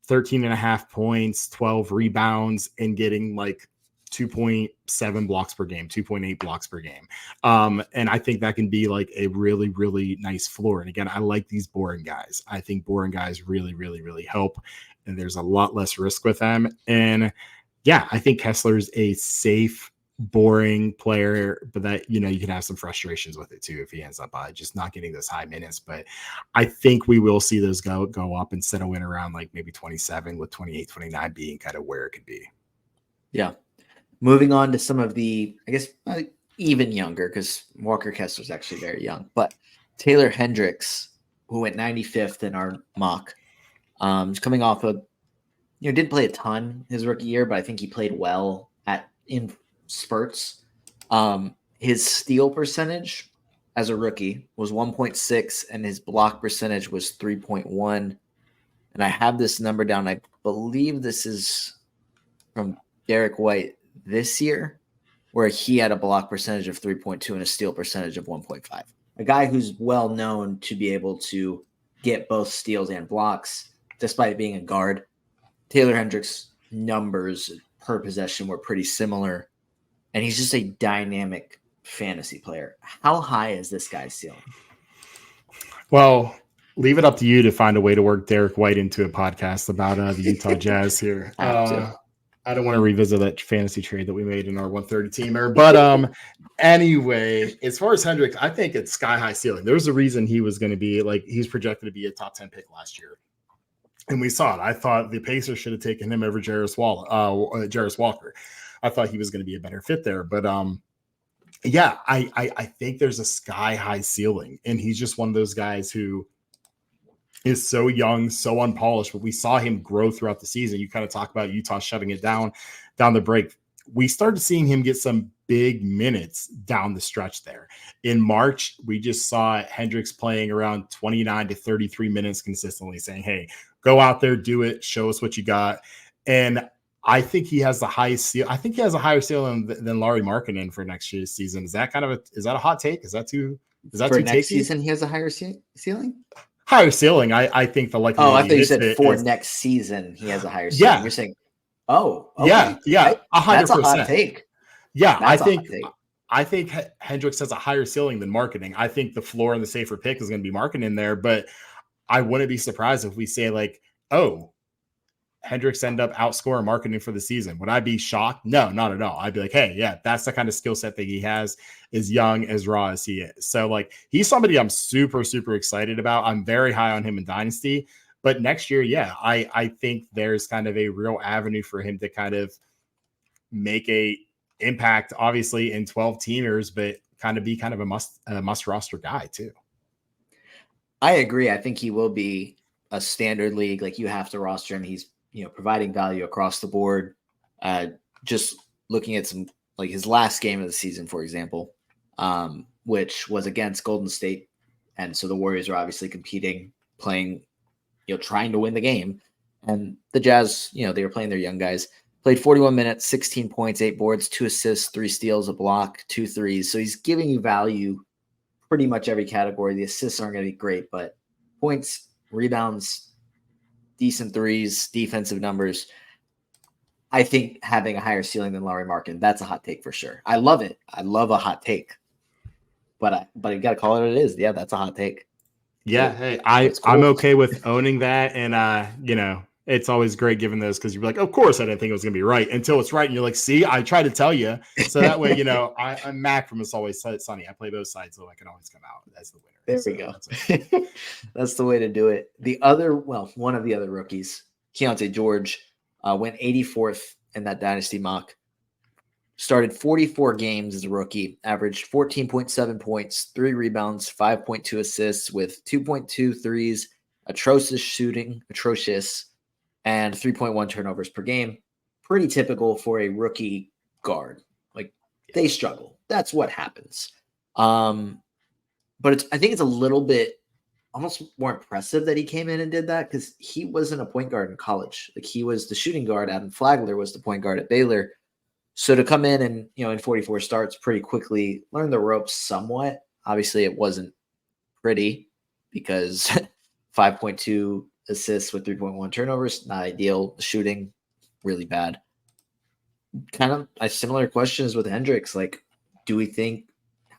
13.5 points, 12 rebounds, and getting like 2.7 blocks per game, 2.8 blocks per game. And I think that can be like a really, really nice floor. And again, I like these boring guys. I think boring guys really, really, really help. And there's a lot less risk with them. And I think Kessler's a safe, boring player, but that, you can have some frustrations with it too if he ends up just not getting those high minutes. But I think we will see those go up and settle in around like maybe 27 with 28, 29 being kind of where it could be. Yeah. Moving on to some of the, I guess, even younger, because Walker Kessler's actually very young, but Taylor Hendricks, who went 95th in our mock, is coming off didn't play a ton his rookie year, but I think he played well in spurts. His steal percentage as a rookie was 1.6 and his block percentage was 3.1. And I have this number down. I believe this is from Derek White this year, where he had a block percentage of 3.2 and a steal percentage of 1.5. A guy who's well known to be able to get both steals and blocks, despite being a guard. Taylor Hendricks' numbers per possession were pretty similar, and he's just a dynamic fantasy player. How high is this guy's ceiling? Well, leave it up to you to find a way to work Derek White into a podcast about the Utah Jazz here. I don't want to revisit that fantasy trade that we made in our 130 teamer. But anyway, as far as Hendricks, I think it's sky high ceiling. There's a reason he was going to be he's projected to be a top 10 pick last year. And we saw it. I thought the Pacers should have taken him over Jarris Walker. I thought he was going to be a better fit there. But I think there's a sky high ceiling. And he's just one of those guys who is so young, so unpolished, but we saw him grow throughout the season. You kind of talk about Utah shutting it down the break. We started seeing him get some big minutes down the stretch there. In March, we just saw Hendricks playing around 29 to 33 minutes consistently, saying, hey, go out there, do it, show us what you got. And I think he has the highest ceiling. I think he has a higher ceiling than Lauri Markkanen for next year's season. Is that a hot take? Is that too next season he has a higher ceiling? Higher ceiling. I think the likelihood. Oh, I thought you said for next season he has a higher ceiling. Yeah. You're saying, okay. Yeah, 100%. That's a hot take. Yeah, I think Hendricks has a higher ceiling than Markkanen. I think the floor and the safer pick is going to be Markkanen there, but I wouldn't be surprised if we say Hendricks end up outscoring Markkanen for the season. Would I be shocked? No, not at all. I'd be like, hey, yeah, that's the kind of skill set that he has, as young, as raw as he is. So he's somebody I'm super, super excited about. I'm very high on him in Dynasty, but next year, I think there's kind of a real avenue for him to kind of make a impact, obviously in 12 teamers, but kind of be kind of a must roster guy too. I agree. I think he will be a standard league. You have to roster him. He's, providing value across the board. Just looking at some like his last game of the season, for example, which was against Golden State, and so the Warriors are obviously competing, playing, trying to win the game, and the Jazz, they were playing their young guys. Played 41 minutes, 16 points, 8 boards, 2 assists, 3 steals, a block, 2 threes. So he's giving you value pretty much every category. The assists aren't going to be great, but points, rebounds, decent threes, defensive numbers. I think having a higher ceiling than Lauri Markkanen, that's a hot take for sure. I love it. I love a hot take. But you got to call it what it is. Yeah, that's a hot take. Yeah, hey, I'm okay with owning that, and it's always great giving those because you're like, of course I didn't think it was gonna be right until it's right, and you're like, see, I tried to tell you, so that way, I'm Mac from It's Always Sunny. I play both sides, so I can always come out as the winner. There we go. That's the way to do it. One of the other rookies, Keontae George, went 84th in that dynasty mock. Started 44 games as a rookie, averaged 14.7 points, 3 rebounds, 5.2 assists with 2.2 threes, atrocious shooting, and 3.1 turnovers per game. Pretty typical for a rookie guard. Like, they struggle. That's what happens. But I think it's a little bit almost more impressive that he came in and did that because he wasn't a point guard in college. Like, he was the shooting guard. Adam Flagler was the point guard at Baylor. So to come in and, in 44 starts pretty quickly, learn the ropes somewhat. Obviously, it wasn't pretty because 5.2 assists with 3.1 turnovers, not ideal. Shooting, really bad. Kind of a similar questions with Hendricks. Like,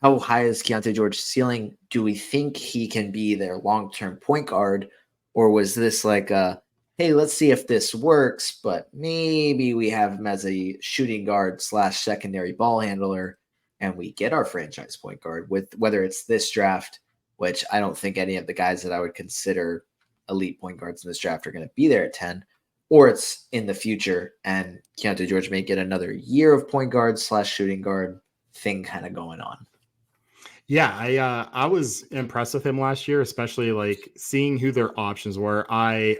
how high is Keontae George's ceiling? Do we think he can be their long-term point guard? Or was this like hey, let's see if this works, but maybe we have him as a shooting guard / secondary ball handler, and we get our franchise point guard with whether it's this draft, which I don't think any of the guys that I would consider elite point guards in this draft are going to be there at 10, or it's in the future and Keontae George may get another year of point guard / shooting guard thing kind of going on. Yeah, I was impressed with him last year, especially like seeing who their options were. I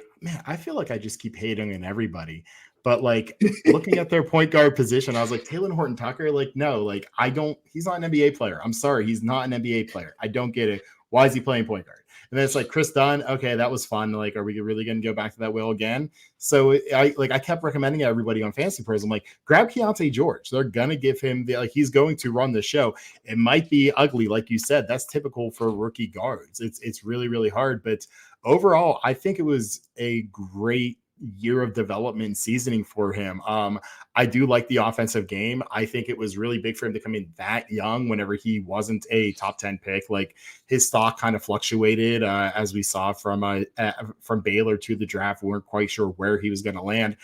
feel like I just keep hating on everybody, but like looking at their point guard position, I was like, Talen Horton-Tucker, like, no, like he's not an NBA player. I'm sorry, he's not an NBA player. I don't get it. Why is he playing point guard? And then it's like Chris Dunn. Okay, that was fun. Like, are we really going to go back to that well again? So I kept recommending everybody on Fantasy Pros. I'm like, grab Keontae George. They're going to give him he's going to run the show. It might be ugly, like you said. That's typical for rookie guards. It's really, really hard. But overall, I think it was a great year of development and seasoning for him. I do like the offensive game. I think it was really big for him to come in that young whenever he wasn't a top 10 pick. Like, his stock kind of fluctuated as we saw from Baylor to the draft. We weren't quite sure where he was going to land.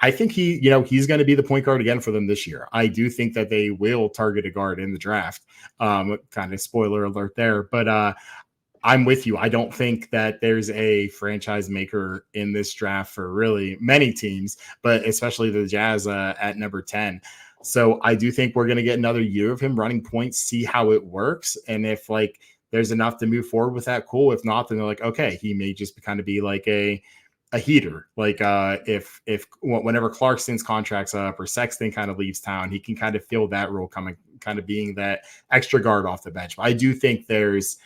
I think he's going to be the point guard again for them this year. I do think that they will target a guard in the draft. Kind of spoiler alert there, but I'm with you. I don't think that there's a franchise maker in this draft for really many teams, but especially the Jazz at number 10. So I do think we're going to get another year of him running points, see how it works. And if like there's enough to move forward with that, cool. If not, then they're like, okay, he may just kind of be like a heater. Like if whenever Clarkson's contract's up or Sexton kind of leaves town, he can kind of fill that role, kind of being that extra guard off the bench. But I do think there's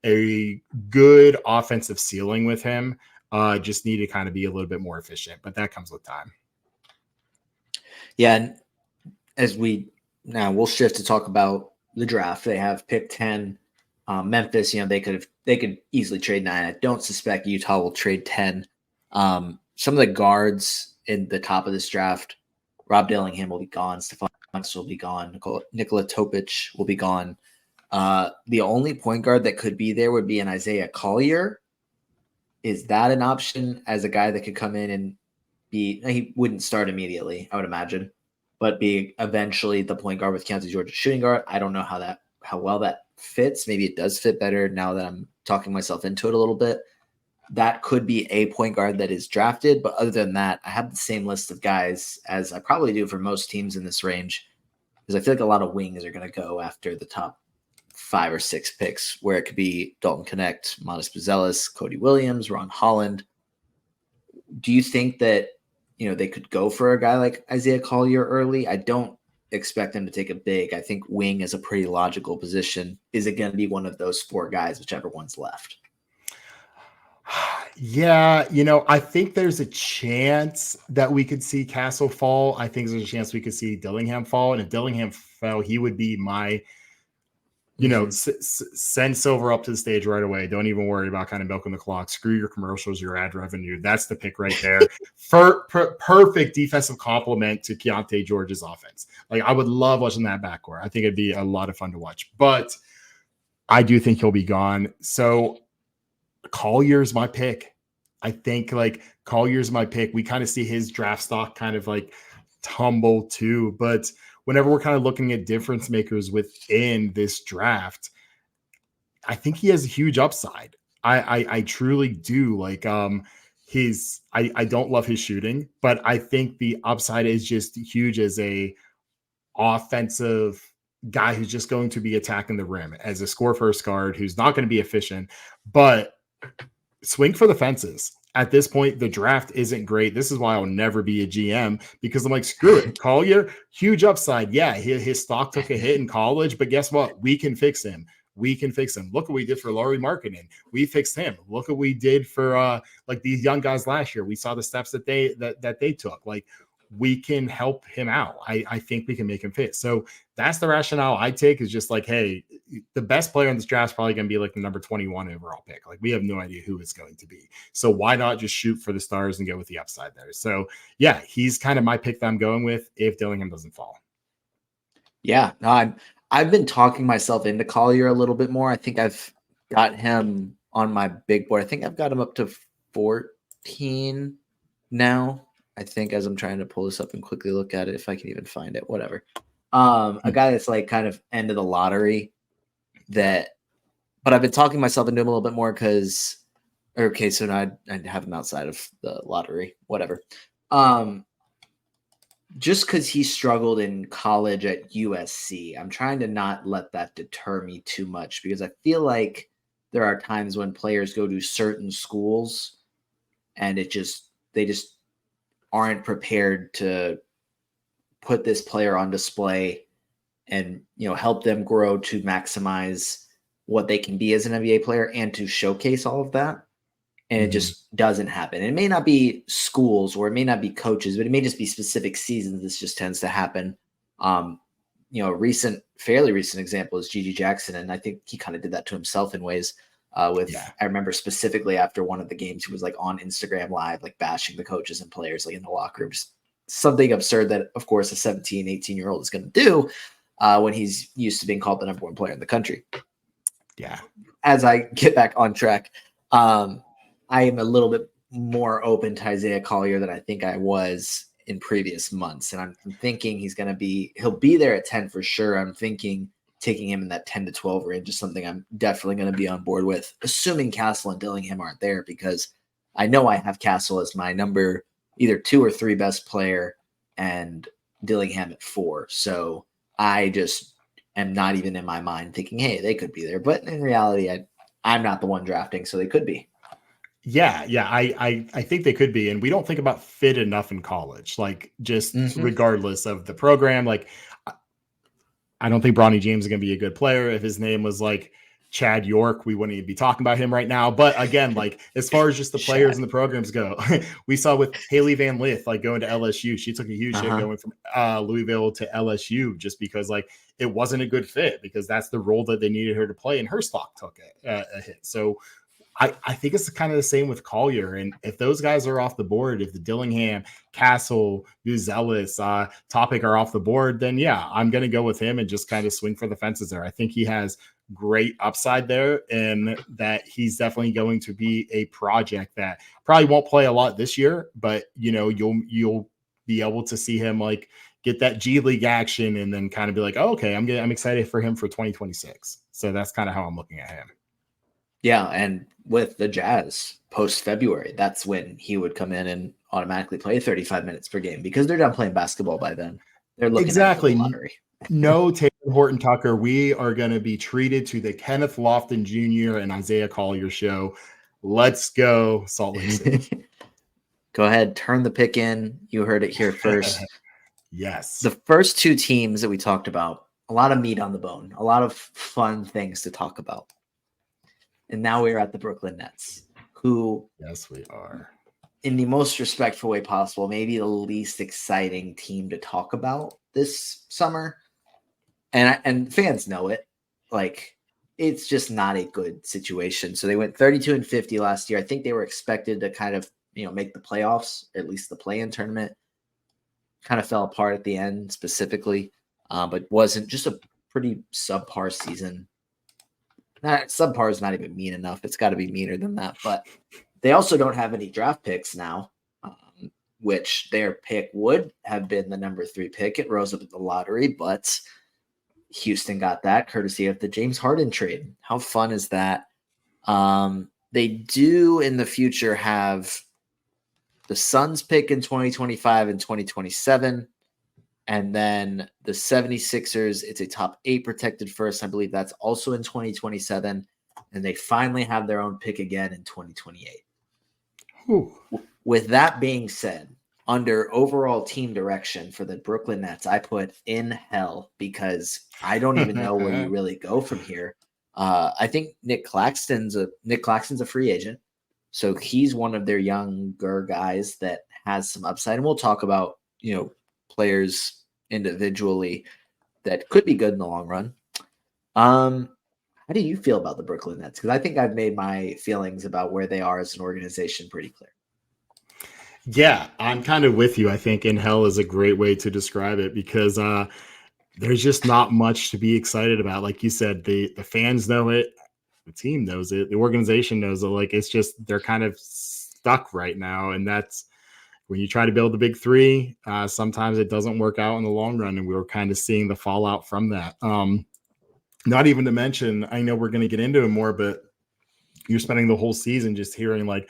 a good offensive ceiling with him. Just need to kind of be a little bit more efficient, but that comes with time. Yeah, and as we'll shift to talk about the draft. They have pick 10. Memphis, they could easily trade 9. I don't suspect Utah will trade 10. Some of the guards in the top of this draft, Rob Dillingham will be gone. Stephon Marks will be gone. Nikola Topic will be gone. The only point guard that could be there would be an Isaiah Collier. Is that an option as a guy that could come in and he wouldn't start immediately, I would imagine, but be eventually the point guard with Keontae George shooting guard? I don't know how well that fits. Maybe it does fit better now that I'm talking myself into it a little bit. That could be a point guard that is drafted. But other than that, I have the same list of guys as I probably do for most teams in this range, because I feel like a lot of wings are going to go after the top 5 or 6 picks, where it could be Dalton Connect, Modest Buzelis, Cody Williams, Ron Holland. Do you think that, they could go for a guy like Isaiah Collier early. I don't expect them to take a big. I think wing is a pretty logical position. Is it going to be one of those 4 guys, whichever one's left? Yeah, I think there's a chance that we could see Castle fall. I think there's a chance we could see Dillingham fall. And if Dillingham fell, he would be my, send Silver up to the stage right away. Don't even worry about kind of milking the clock. Screw your commercials, your ad revenue. That's the pick right there. Perfect defensive complement to Keontae George's offense. Like, I would love watching that backcourt. I think it'd be a lot of fun to watch. But I do think he'll be gone. So Collier's my pick. I think Collier's my pick. We kind of see his draft stock kind of tumble too. But whenever we're kind of looking at difference makers within this draft, I think he has a huge upside. I truly do. I don't love his shooting, but I think the upside is just huge as a offensive guy who's just going to be attacking the rim, as a score first guard who's not going to be efficient, but swing for the fences. At this point, the draft isn't great. This is why I'll never be a GM, because I'm like, screw it. Collier, huge upside. Yeah, his stock took a hit in college, but guess what? We can fix him. We can fix him. Look what we did for Laurie Markkinen. We fixed him. Look what we did for these young guys last year. We saw the steps that they took. We can help him out. I think we can make him fit. So that's the rationale I take, is just hey, the best player in this draft is probably going to be the number 21 overall pick. We have no idea who it's going to be. So why not just shoot for the stars and go with the upside there? So yeah, he's kind of my pick that I'm going with if Dillingham doesn't fall. Yeah, no, I've been talking myself into Collier a little bit more. I think I've got him on my big board. I think I've got him up to 14 now. I think, as I'm trying to pull this up and quickly look at it, if I can even find it, whatever. A guy that's kind of end of the lottery but I've been talking myself into him a little bit more because, okay, so now I have him outside of the lottery, whatever. Just because he struggled in college at USC, I'm trying to not let that deter me too much, because I feel like there are times when players go to certain schools and they just aren't prepared to put this player on display and, help them grow to maximize what they can be as an NBA player and to showcase all of that. And it just doesn't happen. It may not be schools or it may not be coaches, but it may just be specific seasons. This just tends to happen. A fairly recent example is Gigi Jackson. And I think he kind of did that to himself in ways. I remember specifically after one of the games, he was on Instagram Live, bashing the coaches and players in the locker room. Just something absurd that, of course, a 17, 18-year-old is going to do when he's used to being called the number 1 player in the country. Yeah. As I get back on track, I am a little bit more open to Isaiah Collier than I think I was in previous months. And I'm thinking he'll be there at 10 for sure. I'm thinking taking him in that 10 to 12 range is something I'm definitely going to be on board with, assuming Castle and Dillingham aren't there, because I know I have Castle as my number either 2 or 3 best player and Dillingham at 4. So I just am not even in my mind thinking, hey, they could be there. But in reality, I'm not the one drafting, so they could be. Yeah, I think they could be. And we don't think about fit enough in college, regardless of the program. I don't think Bronny James is going to be a good player. If his name was Chad York, we wouldn't even be talking about him right now. But again, as far as just the players and the programs go, we saw with Haley Van Lith, going to LSU, she took a huge hit going from Louisville to LSU just because it wasn't a good fit, because that's the role that they needed her to play, and her stock took a hit. So I think it's kind of the same with Collier. And if those guys are off the board, if the Dillingham, Castle, Buzelis, Topic are off the board, then yeah, I'm going to go with him and just kind of swing for the fences there. I think he has great upside there, and that he's definitely going to be a project that probably won't play a lot this year, but you'll be able to see him get that G League action and then kind of be oh, okay, I'm excited for him for 2026. So that's kind of how I'm looking at him. Yeah, and with the Jazz post-February, that's when he would come in and automatically play 35 minutes per game, because they're done playing basketball by then. They're looking at the lottery. No Taylor Horton Tucker. We are going to be treated to the Kenneth Lofton Jr. and Isaiah Collier show. Let's go, Salt Lake City. Go ahead, turn the pick in. You heard it here first. Yes. The first two teams that we talked about, a lot of meat on the bone, a lot of fun things to talk about. And now we're at the Brooklyn Nets, who, yes, we are, in the most respectful way possible, maybe the least exciting team to talk about this summer. And fans know it. Like, it's just not a good situation. So they went 32-50 last year. I think they were expected to kind of, make the playoffs, at least the play-in tournament. Kind of fell apart at the end specifically, but wasn't just a pretty subpar season. Subpar is not even mean enough. It's got to be meaner than that. But they also don't have any draft picks now, which their pick would have been the number 3 pick. It rose up at the lottery, but Houston got that courtesy of the James Harden trade. How fun is that? They do in the future have the Suns pick in 2025 and 2027. And then the 76ers, it's a top 8 protected first. I believe that's also in 2027. And they finally have their own pick again in 2028. Ooh. With that being said, under overall team direction for the Brooklyn Nets, I put in hell because I don't even know where you really go from here. I think Nick Claxton's a free agent. So he's one of their younger guys that has some upside. And we'll talk about, players individually that could be good in the long run. How do you feel about the Brooklyn Nets? Because I think I've made my feelings about where they are as an organization pretty clear. Yeah, I'm kind of with you. I think in hell is a great way to describe it because there's just not much to be excited about. Like you said, the fans know it. The team knows it. The organization knows it. Like, it's just, they're kind of stuck right now. And that's when you try to build the big 3, sometimes it doesn't work out in the long run. And we were kind of seeing the fallout from that. Not even to mention, I know we're going to get into it more, but you're spending the whole season just hearing like,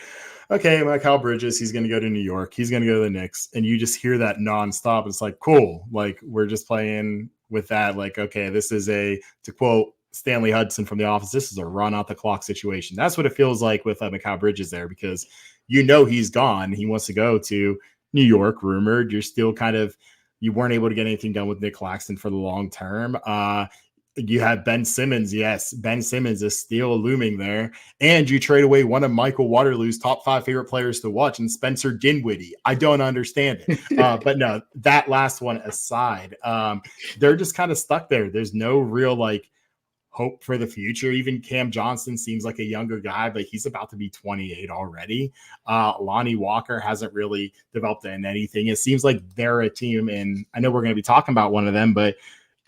okay, Michael Bridges, he's going to go to New York. He's going to go to the Knicks. And you just hear that nonstop. It's like, cool. Like, we're just playing with that. Like, okay, this is to quote Stanley Hudson from The Office, this is a run out the clock situation. That's what it feels like with Michael Bridges there, because he's gone. He wants to go to New York, rumored. You're still you weren't able to get anything done with Nick Claxton for the long term. You have Ben Simmons. Yes, Ben Simmons is still looming there. And you trade away one of Michael Waterloo's top 5 favorite players to watch, and Spencer Dinwiddie. I don't understand it. But no, that last one aside, they're just kind of stuck there. There's no real hope for the future. Even Cam Johnson seems like a younger guy, but he's about to be 28 already. Lonnie Walker hasn't really developed in anything. It seems like they're a team, and I know we're going to be talking about one of them, but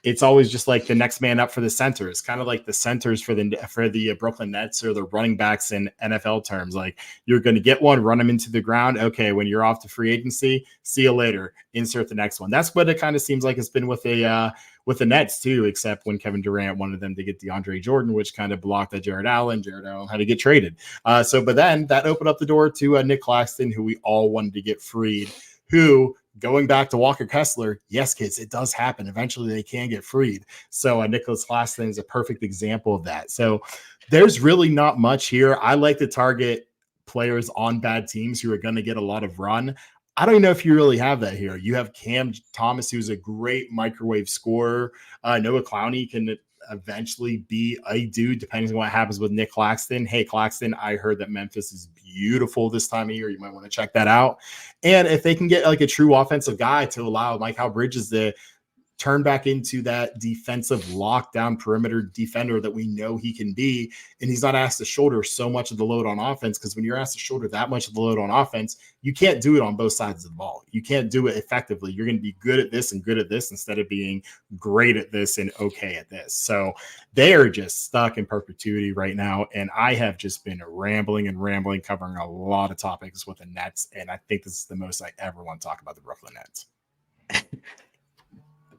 it's always just like the next man up for the center. It's kind of like the centers for the Brooklyn Nets, or the running backs in NFL terms. Like, you're going to get one, run them into the ground. Okay, when you're off to free agency, see you later. Insert the next one. That's what it kind of seems like it's been with the Nets too, except when Kevin Durant wanted them to get DeAndre Jordan, which kind of blocked that Jared Allen. Jared Allen had to get traded. But then that opened up the door to Nick Claxton, who we all wanted to get freed, who, going back to Walker Kessler, yes, kids, it does happen. Eventually they can get freed. So Nicholas Claxton is a perfect example of that. So there's really not much here. I like to target players on bad teams who are going to get a lot of run. I don't know if you really have that here. You have Cam Thomas, who's a great microwave scorer. Noah Clowney can eventually be a dude, depending on what happens with Nick Claxton. Hey, Claxton, I heard that Memphis is beautiful this time of year. You might want to check that out. And if they can get a true offensive guy to allow Michael Bridges to turn back into that defensive lockdown perimeter defender that we know he can be, and he's not asked to shoulder so much of the load on offense, because when you're asked to shoulder that much of the load on offense, you can't do it on both sides of the ball. You can't do it effectively. You're going to be good at this and good at this instead of being great at this and okay at this. So they are just stuck in perpetuity right now, and I have just been rambling, covering a lot of topics with the Nets, and I think this is the most I ever want to talk about the Brooklyn Nets.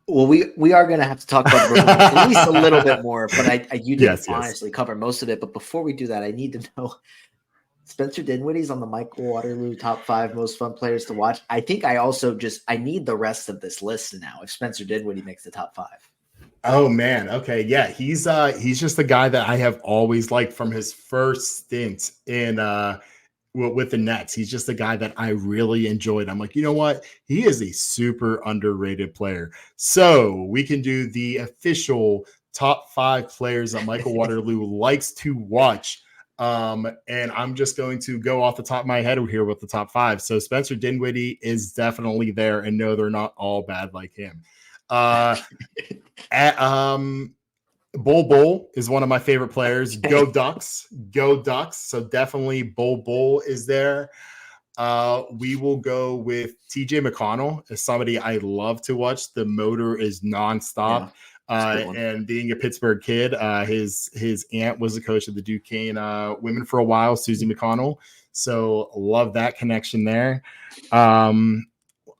Well, we are going to have to talk about Brooklyn at least a little bit more, but you did honestly cover most of it. But before we do that, I need to know, Spencer Dinwiddie's on the Michael Waterloo top 5 most fun players to watch. I think I also I need the rest of this list now if Spencer Dinwiddie makes the top 5. Oh man, okay, yeah, he's just the guy that I have always liked from his first stint in with the Nets. He's just a guy that I really enjoyed. I'm like, you know what? He is a super underrated player. So we can do the official top 5 players that Michael Waterloo likes to watch. And I'm just going to go off the top of my head here with the top 5. So Spencer Dinwiddie is definitely there, and no, they're not all bad like him. Bull is one of my favorite players. Go Ducks. Go Ducks. So definitely Bull is there. We will go with TJ McConnell as somebody I love to watch. The motor is nonstop. And being a Pittsburgh kid, his aunt was the coach of the Duquesne women for a while, Susie McConnell. So love that connection there.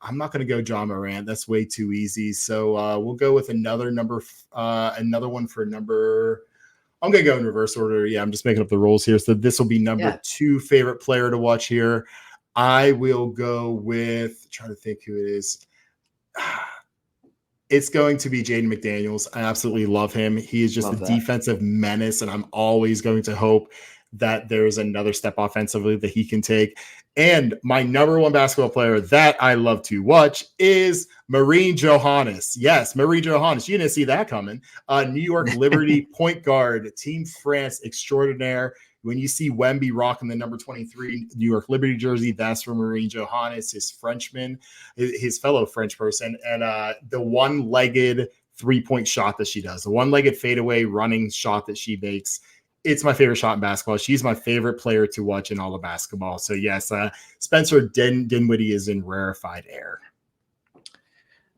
I'm not going to go John Morant. That's way too easy. So we'll go with another one for number. I'm going to go in reverse order. Yeah, I'm just making up the rules here. So this will be number 2 favorite player to watch here. I will go with, trying to think who it is. It's going to be Jaden McDaniels. I absolutely love him. He is just a defensive menace, and I'm always going to hope that there's another step offensively that he can take. And my number 1 basketball player that I love to watch is Marine Johannes. Yes, Marine Johannes. You didn't see that coming. New York Liberty point guard, Team France extraordinaire. When you see Wemby rocking the number 23 New York Liberty jersey, that's for Marine Johannes, his Frenchman, his fellow French person. And the one-legged three-point shot that she does, the one-legged fadeaway running shot that she makes, it's my favorite shot in basketball. She's my favorite player to watch in all of basketball. So, yes, Spencer Dinwiddie is in rarefied air.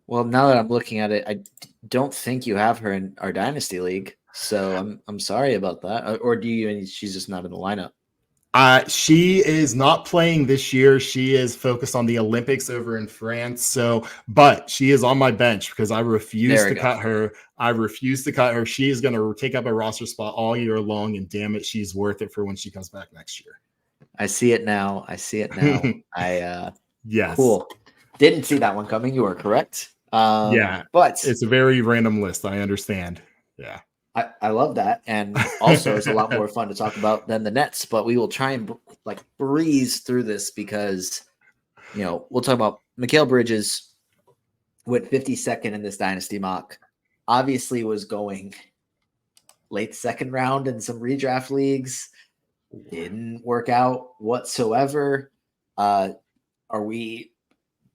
Well, now that I'm looking at it, I don't think you have her in our Dynasty League. So I'm sorry about that. Or do you? She's just not in the lineup. She is not playing this year. She is focused on the Olympics over in France. So, but she is on my bench because I refuse to cut her. I refuse to cut her. She is going to take up a roster spot all year long, and damn it, she's worth it for when she comes back next year. I see it now. Yes. Cool. Didn't see that one coming. You are correct. Yeah, but it's a very random list. I understand. Yeah. I love that. And also it's a lot more fun to talk about than the Nets, but we will try and breeze through this because, we'll talk about Mikal Bridges went 52nd in this Dynasty mock, obviously was going late second round in some redraft leagues. Didn't work out whatsoever. Are we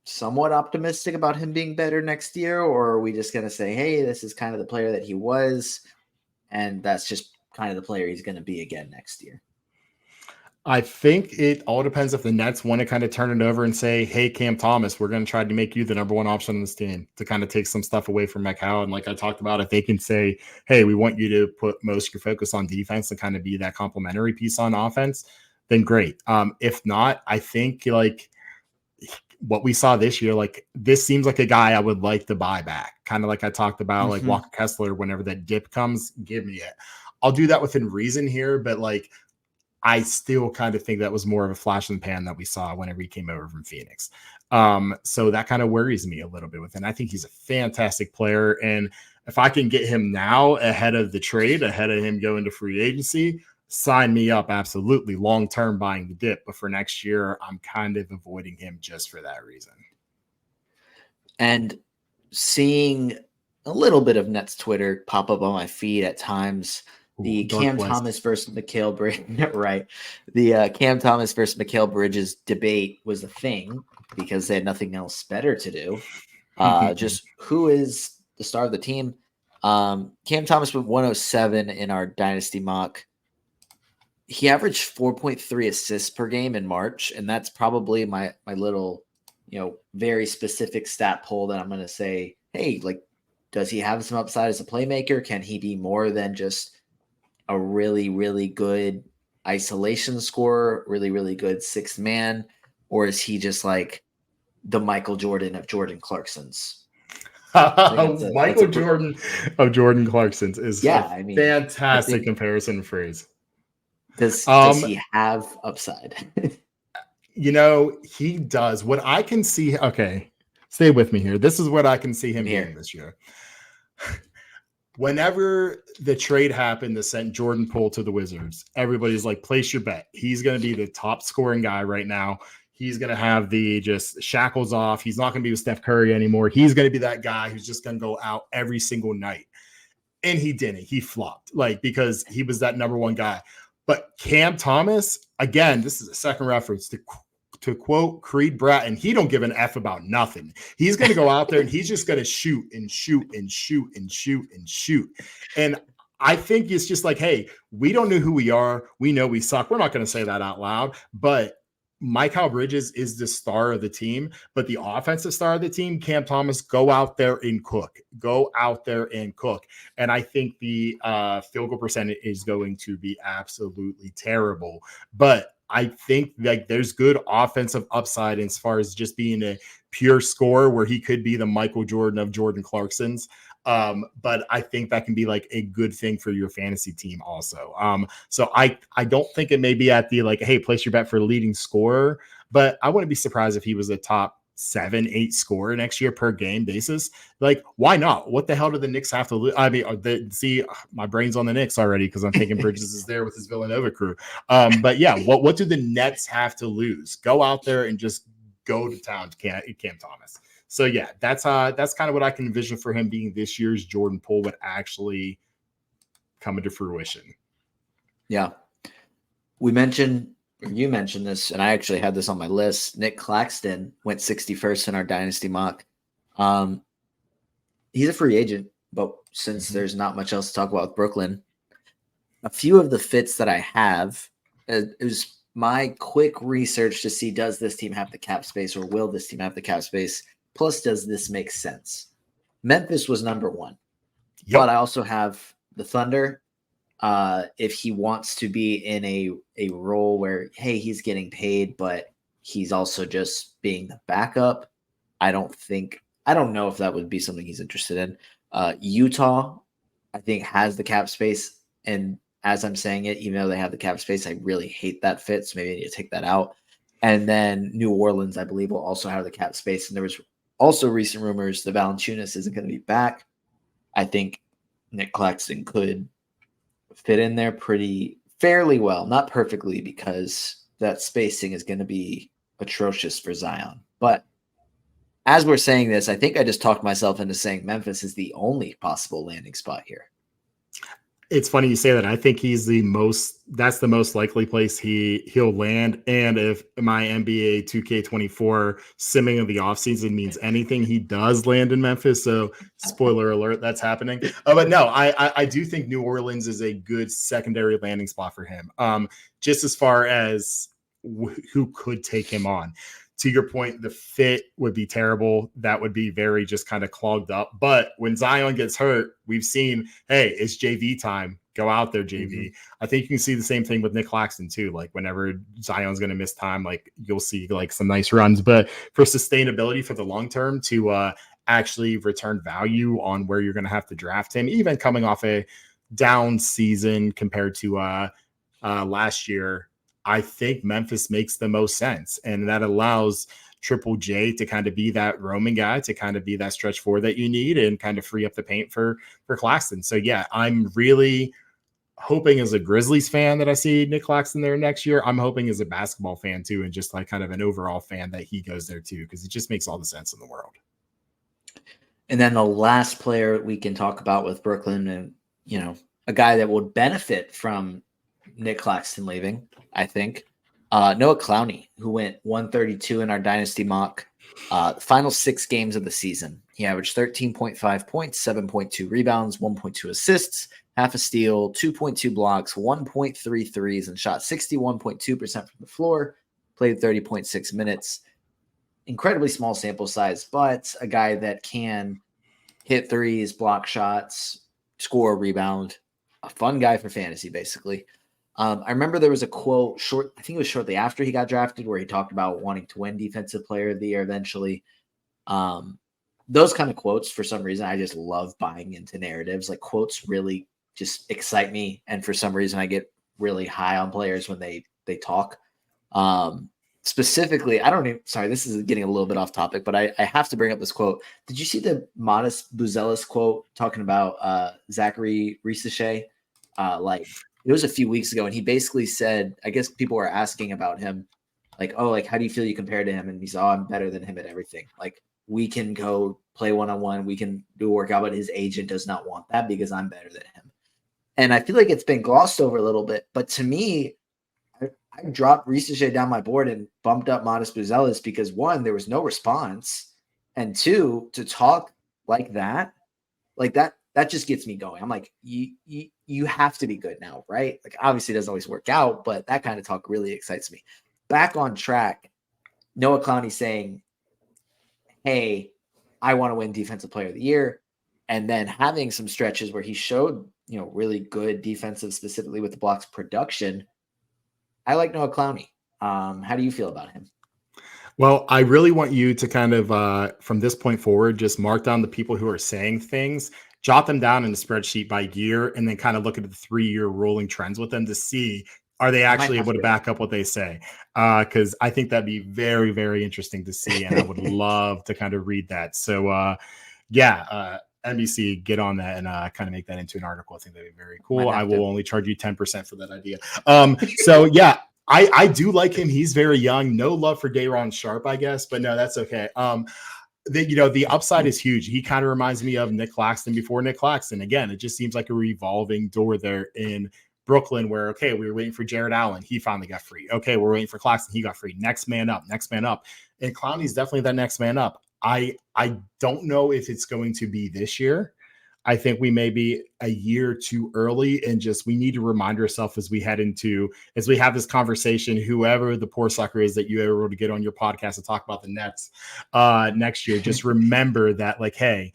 somewhat optimistic about him being better next year, or are we just going to say, hey, this is kind of the player that he was, and that's just kind of the player he's going to be again next year? I think it all depends if the Nets want to kind of turn it over and say, hey, Cam Thomas, we're going to try to make you the number 1 option on this team to kind of take some stuff away from Mikal. And like I talked about, if they can say, hey, we want you to put most of your focus on defense and kind of be that complementary piece on offense, then great. If not, I think what we saw this year, this seems like a guy I would like to buy back. Kind of like I talked about, like Walker Kessler, whenever that dip comes, give me it. I'll do that within reason here, but I still kind of think that was more of a flash in the pan that we saw whenever he came over from Phoenix. So that kind of worries me a little bit with him. I think he's a fantastic player. And if I can get him now ahead of the trade, ahead of him going to free agency, sign me up. Absolutely. Long-term buying the dip. But for next year, I'm kind of avoiding him just for that reason. And seeing a little bit of Nets Twitter pop up on my feed at times, the Cam Thomas versus Mikal Bridges, right? The Cam Thomas versus Mikal Bridges debate was a thing because they had nothing else better to do. Just who is the star of the team? Cam Thomas went 107 in our Dynasty mock. He averaged 4.3 assists per game in March, and that's probably my little, very specific stat poll that I'm going to say, hey, does he have some upside as a playmaker? Can he be more than just a really, really good isolation scorer, really, really good sixth man? Or is he just like the Michael Jordan of Jordan Clarkson's? Michael Jordan of Jordan Clarkson's is fantastic comparison phrase. Does he have upside? He does. What I can see, okay, stay with me here. This is what I can see him doing this year. whenever the trade happened that sent Jordan Poole to the Wizards, everybody's like, place your bet. He's going to be the top scoring guy right now. He's going to have the just shackles off. He's not going to be with Steph Curry anymore. He's going to be that guy who's just going to go out every single night. And he didn't. He flopped, because he was that number one guy. But Cam Thomas, again, this is a second reference to quote Creed Bratton, he don't give an F about nothing. He's going to go out there and he's just going to shoot and shoot and shoot and shoot and shoot. And I think it's just like, hey, we don't know who we are. We know we suck. We're not going to say that out loud, but Mikal Bridges is the star of the team, but the offensive star of the team, Cam Thomas, go out there and cook. Go out there and cook. And I think the field goal percentage is going to be absolutely terrible. But I think there's good offensive upside as far as just being a pure scorer where he could be the Michael Jordan of Jordan Clarkson's. But I think that can be a good thing for your fantasy team also. So I don't think it may be at the hey, place your bet for leading scorer, but I wouldn't be surprised if he was a top 7-8 scorer next year per game basis. Why not? What the hell do the Knicks have to lose? I mean, see, my brain's on the Knicks already because I'm thinking Bridges is there with his Villanova crew. But yeah, what do the Nets have to lose? Go out there and just go to town to Cam Thomas. So yeah, that's kind of what I can envision for him being this year's Jordan Poole would actually come into fruition. Yeah. You mentioned this, and I actually had this on my list. Nick Claxton went 61st in our dynasty mock. He's a free agent, but since there's not much else to talk about with Brooklyn, a few of the fits that I have, it was my quick research to see, does this team have the cap space, or will this team have the cap space? Plus, does this make sense? Memphis was number one. Yep. But I also have the Thunder. If he wants to be in a role where, hey, he's getting paid, but he's also just being the backup, I don't know if that would be something he's interested in. Utah, I think, has the cap space. And as I'm saying it, even though they have the cap space, I really hate that fit. So maybe I need to take that out. And then New Orleans, I believe, will also have the cap space. And there was also recent rumors that Valanciunas isn't going to be back. I think Nick Claxton could fit in there fairly well, not perfectly, because that spacing is going to be atrocious for Zion. But as we're saying this, I think I just talked myself into saying Memphis is the only possible landing spot here. It's funny you say that. I think that's the most likely place he'll land. And if my NBA 2K24 simming of the offseason means anything, he does land in Memphis. So spoiler alert, that's happening. But no, I do think New Orleans is a good secondary landing spot for him. Just as far as who could take him on. To your point, the fit would be terrible. That would be very just kind of clogged up. But when Zion gets hurt, we've seen, hey, it's JV time. Go out there, JV. Mm-hmm. I think you can see the same thing with Nick Claxton too. Whenever Zion's going to miss time, you'll see some nice runs. But for sustainability for the long term to actually return value on where you're going to have to draft him, even coming off a down season compared to last year, I think Memphis makes the most sense, and that allows Triple J to kind of be that roaming guy, to kind of be that stretch four that you need and kind of free up the paint for Claxton. So yeah, I'm really hoping as a Grizzlies fan that I see Nick Claxton there next year. I'm hoping as a basketball fan too, and just kind of an overall fan that he goes there too, because it just makes all the sense in the world. And then the last player we can talk about with Brooklyn, and a guy that would benefit from Nick Claxton leaving, I think. Noah Clowney, who went 132 in our dynasty mock. Final 6 games of the season, he averaged 13.5 points, 7.2 rebounds, 1.2 assists, half a steal, 2.2 blocks, 1.3 threes, and shot 61.2% from the floor. Played 30.6 minutes. Incredibly small sample size, but a guy that can hit threes, block shots, score, rebound. A fun guy for fantasy, basically. I remember there was a quote I think it was shortly after he got drafted, where he talked about wanting to win Defensive Player of the Year eventually. Those kind of quotes, for some reason, I just love buying into narratives. Quotes really just excite me. And for some reason, I get really high on players when they talk. specifically, I don't even, sorry, this is getting a little bit off topic, but I have to bring up this quote. Did you see the Modest Buzelis quote talking about Zachary Risachet? Like it was a few weeks ago, and he basically said, I guess people were asking about him, like, oh, like how do you feel you compare to him? And he's, oh, I'm better than him at everything. Like we can go play one-on-one, we can do a workout, but his agent does not want that because I'm better than him. And I feel like it's been glossed over a little bit, but to me, I dropped Risachet down my board and bumped up Modest Buzelis because one, there was no response, and two, to talk like that just gets me going. I'm like, you have to be good now, right? Like obviously it doesn't always work out, but that kind of talk really excites me. Back on track, Noah Clowney saying, hey, I want to win Defensive Player of the Year, and then having some stretches where he showed, really good defensive, specifically with the blocks production. I like Noah Clowney. How do you feel about him? Well, I really want you to kind of, from this point forward, just mark down the people who are saying things, jot them down in a spreadsheet by year, and then kind of look at the 3-year rolling trends with them to see, are they actually able to back up what they say? Because I think that'd be very, very interesting to see, and I would love to kind of read that. So, NBC, get on that and kind of make that into an article. I think that'd be very cool. I will only charge you 10% for that idea. I do like him. He's very young. No love for Day'Ron Sharp, I guess, but no, that's okay. The upside is huge. He kind of reminds me of Nick Claxton before Nick Claxton. Again, it just seems like a revolving door there in Brooklyn where, okay, we were waiting for Jared Allen. He finally got free. Okay, we're waiting for Claxton. He got free. Next man up. And Clowney's definitely that next man up. I don't know if it's going to be this year. I think we may be a year too early, and just we need to remind ourselves as we have this conversation, whoever the poor sucker is that you ever were to get on your podcast and talk about the Nets next year, just remember that, like, hey,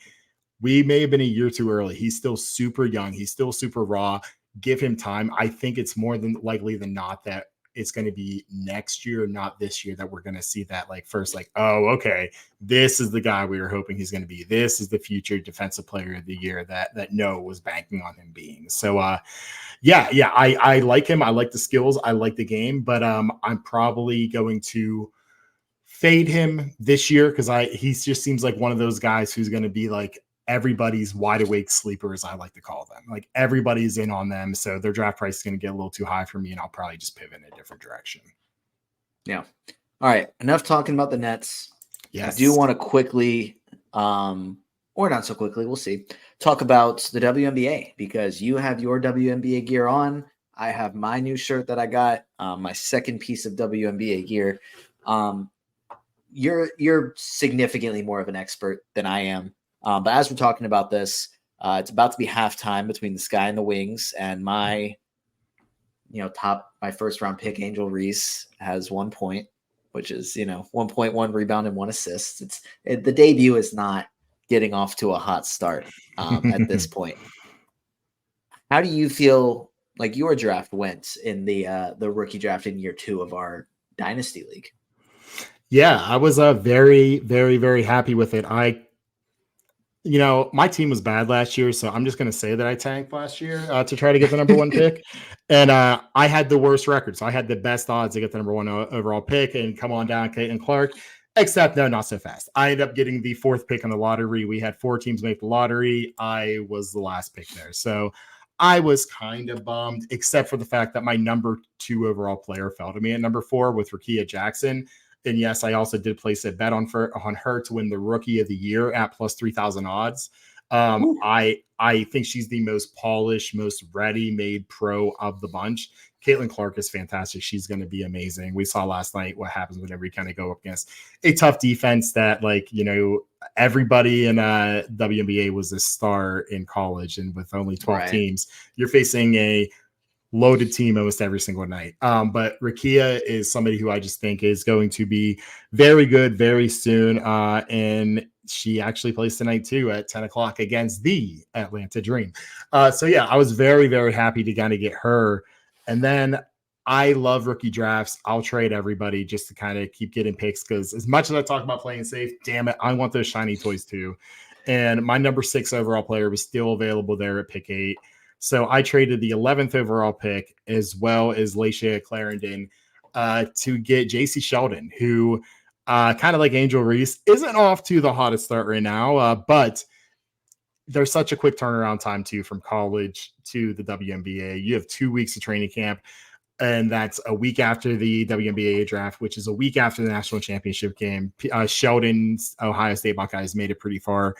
we may have been a year too early. He's still super young. He's still super raw. Give him time. I think it's more than likely than not that it's going to be next year, not this year, that we're going to see that first, oh, okay, this is the guy we were hoping he's going to be. This is the future defensive player of the year that Noah was banking on him being. So, I like him. I like the skills. I like the game, but I'm probably going to fade him this year because he just seems like one of those guys who's going to be like everybody's wide awake sleeper, as I like to call them. Like everybody's in on them. So their draft price is going to get a little too high for me, and I'll probably just pivot in a different direction. Yeah. All right. Enough talking about the Nets. Yes. I do want to quickly, or not so quickly, we'll see, talk about the WNBA, because you have your WNBA gear on. I have my new shirt that I got, my second piece of WNBA gear. You're significantly more of an expert than I am. But as we're talking about this, it's about to be halftime between the Sky and the Wings, and my first round pick, Angel Reese, has 1 point, which is 1.1 rebound and 1 assist. The debut is not getting off to a hot start at this point. How do you feel like your draft went in the rookie draft in year 2 of our Dynasty League? Yeah, I was very, very, very happy with it. My team was bad last year, so I'm just going to say that I tanked last year to try to get the number 1 pick. And I had the worst record. So I had the best odds to get the number 1 overall pick and come on down, Caitlin Clark, except no, not so fast. I ended up getting the 4th pick in the lottery. We had 4 teams make the lottery. I was the last pick there. So I was kind of bummed, except for the fact that my number 2 overall player fell to me at number 4 with Rickea Jackson. And yes, I also did place a bet on her to win the Rookie of the Year at plus 3,000 odds. I think she's the most polished, most ready-made pro of the bunch. Caitlin Clark is fantastic. She's going to be amazing. We saw last night what happens whenever you kind of go up against a tough defense that, everybody in WNBA was a star in college, and with only 12 teams, you're facing a loaded team almost every single night. But Rickea is somebody who I just think is going to be very good very soon. And she actually plays tonight too at 10 o'clock against the Atlanta Dream. I was very, very happy to kind of get her. And then I love rookie drafts. I'll trade everybody just to kind of keep getting picks, because as much as I talk about playing safe, damn it, I want those shiny toys too. And my number 6 overall player was still available there at pick 8. So I traded the 11th overall pick as well as Laisha Clarendon to get JC Sheldon, who kind of like Angel Reese isn't off to the hottest start right now, but there's such a quick turnaround time too from college to the WNBA. You have 2 weeks of training camp, and that's a week after the WNBA draft, which is a week after the national championship game. Sheldon's Ohio State Buckeyes made it pretty far.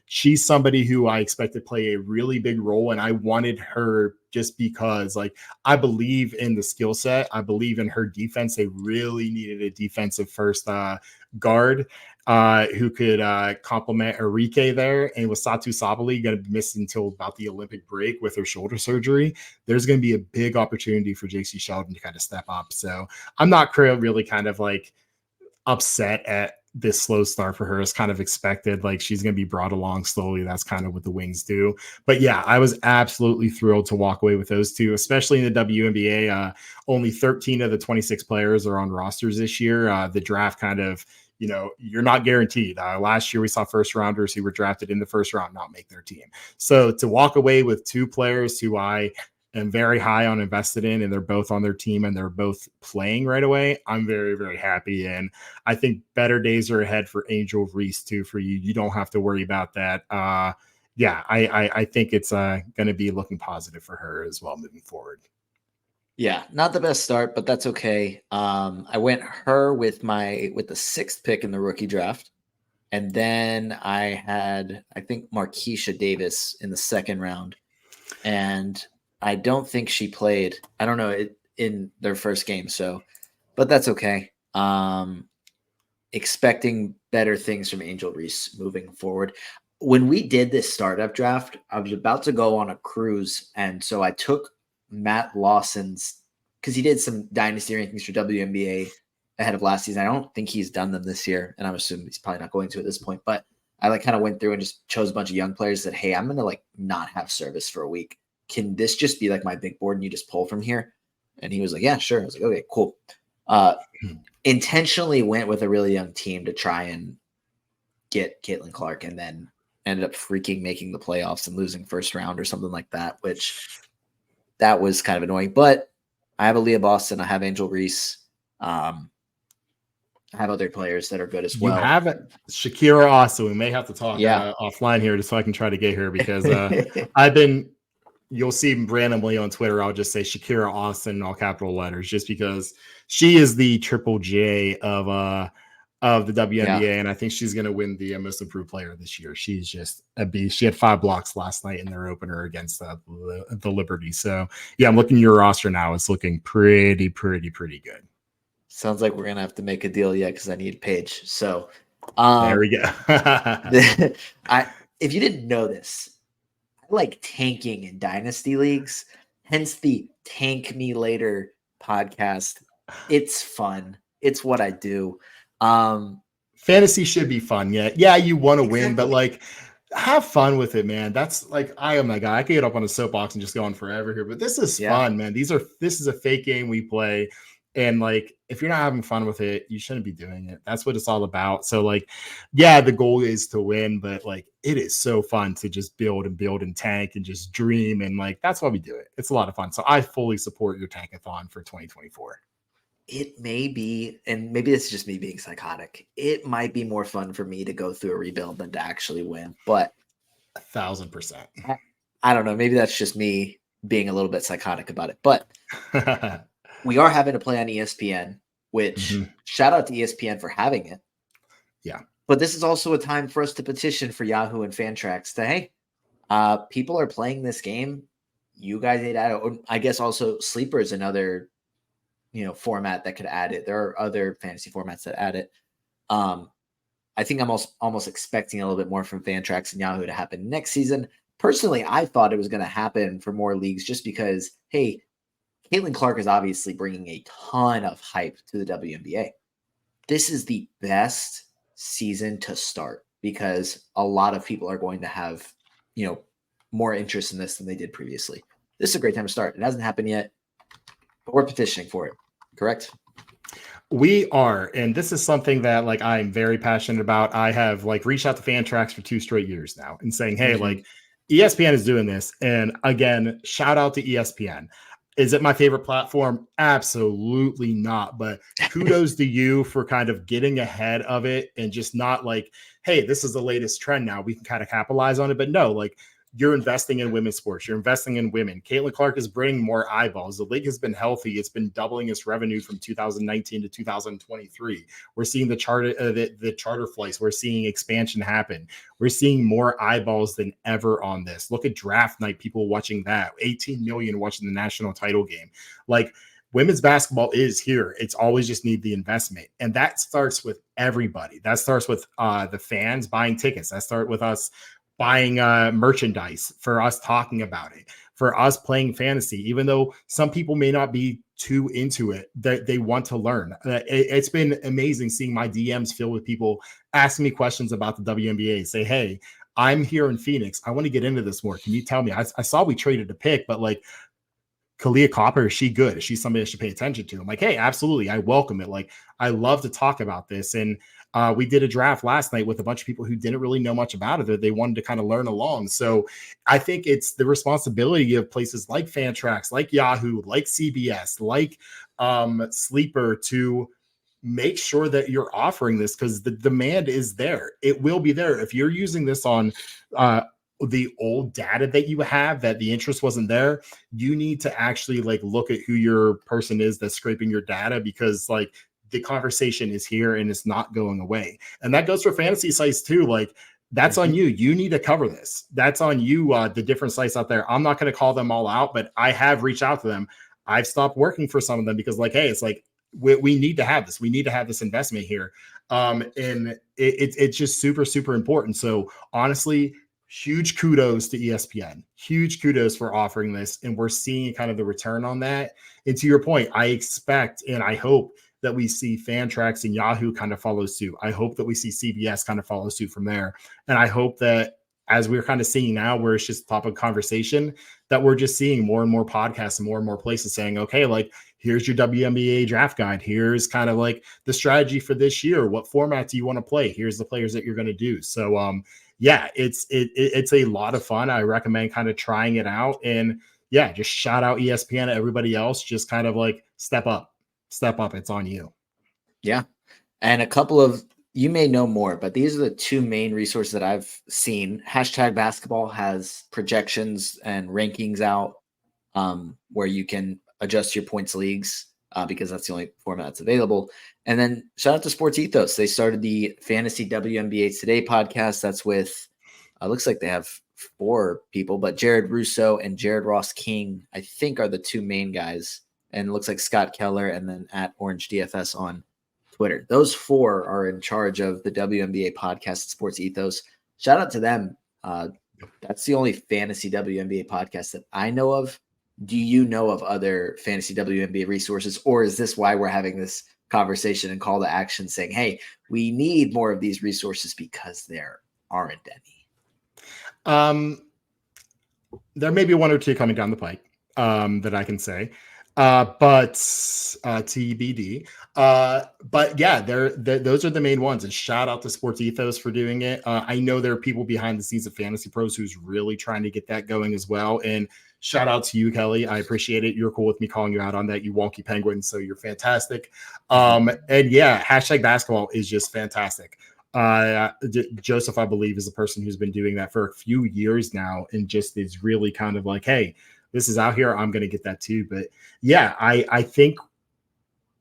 She's somebody who I expect to play a really big role, and I wanted her just because, like, I believe in the skill set. I believe in her defense. They really needed a defensive first guard who could complement Enrique there. And with Satu Sabali going to be missed until about the Olympic break with her shoulder surgery, there's going to be a big opportunity for JC Sheldon to kind of step up. So I'm not really kind of like upset at this slow start for her. Is kind of expected. Like, she's going to be brought along slowly. That's kind of what the Wings do. But yeah, I was absolutely thrilled to walk away with those two, especially in the WNBA. Only 13 of the 26 players are on rosters this year. The draft kind of, you're not guaranteed. Last year we saw first rounders who were drafted in the first round not make their team. So to walk away with two players who I am very high on invested in, and they're both on their team and they're both playing right away, I'm very, very happy. And I think better days are ahead for Angel Reese too for you. You don't have to worry about that. I think it's going to be looking positive for her as well moving forward. Yeah, not the best start, but that's okay. I went her with the 6th pick in the rookie draft. And then I had, I think, Markeisha Davis in the 2nd round. And I don't think she played, I don't know, in their first game. So, but that's okay. Expecting better things from Angel Reese moving forward. When we did this startup draft, I was about to go on a cruise. And so I took Matt Lawson's, because he did some dynasty rankings for WNBA ahead of last season. I don't think he's done them this year, and I'm assuming he's probably not going to at this point. But I kind of went through and just chose a bunch of young players that, hey, I'm gonna not have service for a week. Can this just be my big board and you just pull from here? And he was like, yeah, sure. I was like, okay, cool. Intentionally went with a really young team to try and get Caitlin Clark, and then ended up freaking making the playoffs and losing first round or something like that, which that was kind of annoying. But I have Aaliyah Boston. I have Angel Reese. I have other players that are good as well. You have it, Shakira also. We may have to talk offline here just so I can try to get her, because you'll see randomly on Twitter, I'll just say Shakira Austin in all capital letters, just because she is the triple J of the WNBA, and I think she's going to win the most improved player this year. She's just a beast. She had 5 blocks last night in their opener against the Liberty. So yeah, I'm looking at your roster now. It's looking pretty good. Sounds like we're going to have to make a deal yet, because I need Paige. So there we go. If you didn't know this, I like tanking in dynasty leagues, hence the Tank Me Later podcast. It's fun. It's what I do. Fantasy should be fun. Yeah, you want to win, but have fun with it, man. That's I am that guy. I could get up on a soapbox and just go on forever here, but this is fun, man. This is a fake game we play. And if you're not having fun with it, you shouldn't be doing it. That's what it's all about. So the goal is to win, but it is so fun to just build and tank and just dream. And that's why we do it. It's a lot of fun. So I fully support your tankathon for 2024. It may be, and maybe it's just me being psychotic, it might be more fun for me to go through a rebuild than to actually win. But 1,000%. I don't know. Maybe that's just me being a little bit psychotic about it. But we are having to play on ESPN, which shout out to ESPN for having it. Yeah. But this is also a time for us to petition for Yahoo and Fantrax to, hey, people are playing this game. You guys need to add it. Or I guess also Sleeper is another format that could add it. There are other fantasy formats that add it. I think I'm almost expecting a little bit more from Fantrax and Yahoo to happen next season. Personally, I thought it was going to happen for more leagues just because, hey, Caitlin Clark is obviously bringing a ton of hype to the WNBA. This is the best season to start because a lot of people are going to have, more interest in this than they did previously. This is a great time to start. It hasn't happened yet, but we're petitioning for it. Correct? We are, and this is something that I'm very passionate about. I have reached out to Fantrax for 2 straight years now and saying, hey, ESPN is doing this. And again, shout out to ESPN. Is it my favorite platform? Absolutely not. But kudos to you for kind of getting ahead of it and just not like, hey, this is the latest trend now. We can kind of capitalize on it. But no, like you're investing in women's sports. You're investing in women. Caitlin Clark is bringing more eyeballs. The league has been healthy. It's been doubling its revenue from 2019 to 2023. We're seeing the charter flights. We're seeing expansion happen. We're seeing more eyeballs than ever on this. Look at draft night, people watching that, 18 million watching the national title game. Like women's basketball is here. It's always just need the investment. And that starts with everybody. That starts with the fans buying tickets. That starts with us buying merchandise, for us talking about it, for us playing fantasy, even though some people may not be too into it, that they want to learn. It's been amazing seeing my DMs filled with people asking me questions about the WNBA. Say, hey, I'm here in Phoenix. I want to get into this more. Can you tell me? I saw we traded a pick, but like Kalia Copper, is she good? Is she somebody I should pay attention to? I'm like, hey, absolutely. I welcome it. Like, I love to talk about this. And we did a draft last night with a bunch of people who didn't really know much about it. They wanted to kind of learn along. So I think it's the responsibility of places like Fantrax, like Yahoo, like CBS, like Sleeper to make sure that you're offering this, because the demand is there. It will be there. If you're using this on the old data that you have, that the interest wasn't there, you need to actually like look at who your person is that's scraping your data, because like the conversation is here and it's not going away. And that goes for fantasy sites too. Like that's on you. You need to cover this. That's on you. The different sites out there. I'm not going to call them all out, but I have reached out to them. I've stopped working for some of them because like, hey, it's like, we need to have this. We need to have this investment here. And it's just super, super important. So honestly, huge kudos to ESPN. Huge kudos for offering this. And we're seeing kind of the return on that. And to your point, I expect and I hope that we see Fantrax and Yahoo kind of follow suit. I hope that we see CBS kind of follow suit from there. And I hope that as we're kind of seeing now, where it's just topic of conversation, that we're just seeing more and more podcasts and more places saying, okay, like here's your WNBA draft guide. Here's kind of like the strategy for this year. What format do you want to play? Here's the players that you're going to do. So yeah, it's a lot of fun. I recommend kind of trying it out. And yeah, just shout out ESPN and everybody else. Just kind of like step up. It's on you. Yeah. And a couple of, you may know more, but these are the two main resources that I've seen. Hashtag Basketball has projections and rankings out where you can adjust your points leagues because that's the only format that's available. And then shout out to Sports Ethos. They started the Fantasy WNBA Today podcast. That's with, looks like they have 4 people, but Jared Russo and Jared Ross King, I think, are the two main guys. And it looks like Scott Keller and then at Orange DFS on Twitter. Those 4 are in charge of the WNBA podcast at Sports Ethos. Shout out to them. That's the only fantasy WNBA podcast that I know of. Do you know of other fantasy WNBA resources, or is this why we're having this conversation and call to action saying, hey, we need more of these resources because there aren't any? There may be 1 or 2 coming down the pike that I can say. But TBD. But yeah, those are the main ones. And shout out to Sports Ethos for doing it. I know there are people behind the scenes of Fantasy Pros who's really trying to get that going as well. And shout out to you, Kelly. I appreciate it. You're cool with me calling you out on that, you wonky penguin. So you're fantastic. And yeah, hashtag basketball is just fantastic. Joseph, I believe, is the person who's been doing that for a few years now and just is really kind of like, hey, this is out here. I'm going to get that too. But yeah, I think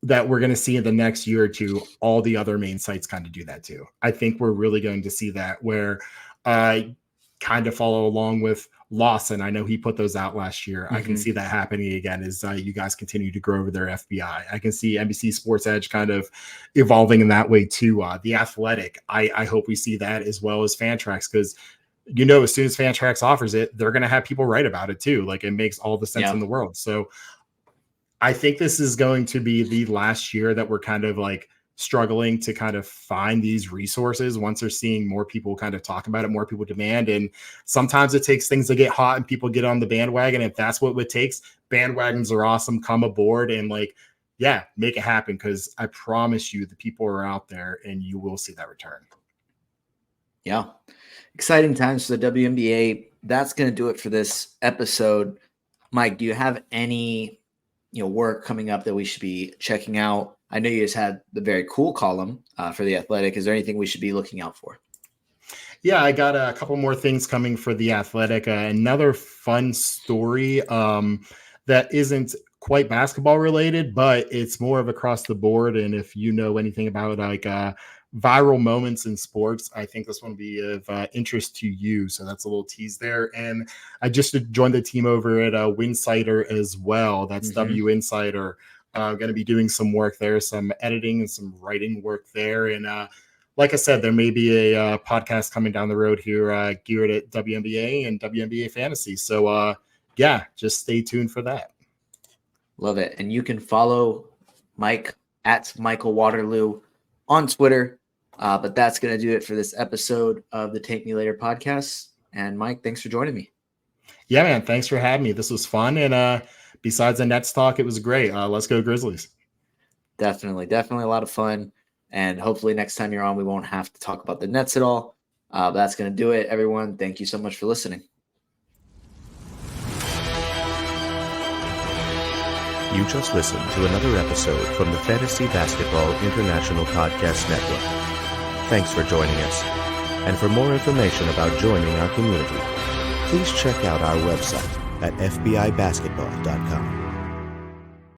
that we're going to see in the next year or two, all the other main sites kind of do that too. I think we're really going to see that where I kind of follow along with Lawson. I know he put those out last year. I can see that happening again as you guys continue to grow over their FBI. I can see NBC Sports Edge kind of evolving in that way too. The Athletic, I hope we see that as well as Fantrax, because you know, as soon as Fantrax offers it, they're going to have people write about it too. Like it makes all the sense in the world. So I think this is going to be the last year that we're kind of like struggling to kind of find these resources once they're seeing more people kind of talk about it, more people demand. And sometimes it takes things to get hot and people get on the bandwagon. If that's what it takes, bandwagons are awesome. Come aboard and like, yeah, make it happen. Cause I promise you the people are out there and you will see that return. Yeah. Exciting times for the WNBA. That's going to do it for this episode. Mike, do you have any work coming up that we should be checking out? I know you just had the very cool column for The Athletic. Is there anything we should be looking out for? Yeah, I got a couple more things coming for The Athletic. Another fun story that isn't quite basketball related, but it's more of across the board. And if you know anything about viral moments in sports, I think this one will be of interest to you. So that's a little tease there. And I just joined the team over at Winsider as well. That's W Insider. Going to be doing some work there, some editing and some writing work there. And like I said, there may be a podcast coming down the road here geared at WNBA and WNBA fantasy. So yeah, just stay tuned for that. Love it. And you can follow Mike at Michael Waterloo on Twitter. But that's going to do it for this episode of the Take Me Later podcast. And Mike, thanks for joining me. Yeah, man. Thanks for having me. This was fun. And besides the Nets talk, it was great. Let's go Grizzlies. Definitely a lot of fun. And hopefully next time you're on, we won't have to talk about the Nets at all. But that's going to do it, everyone. Thank you so much for listening. You just listened to another episode from the Fantasy Basketball International Podcast Network. Thanks for joining us. And for more information about joining our community, please check out our website at fbibasketball.com.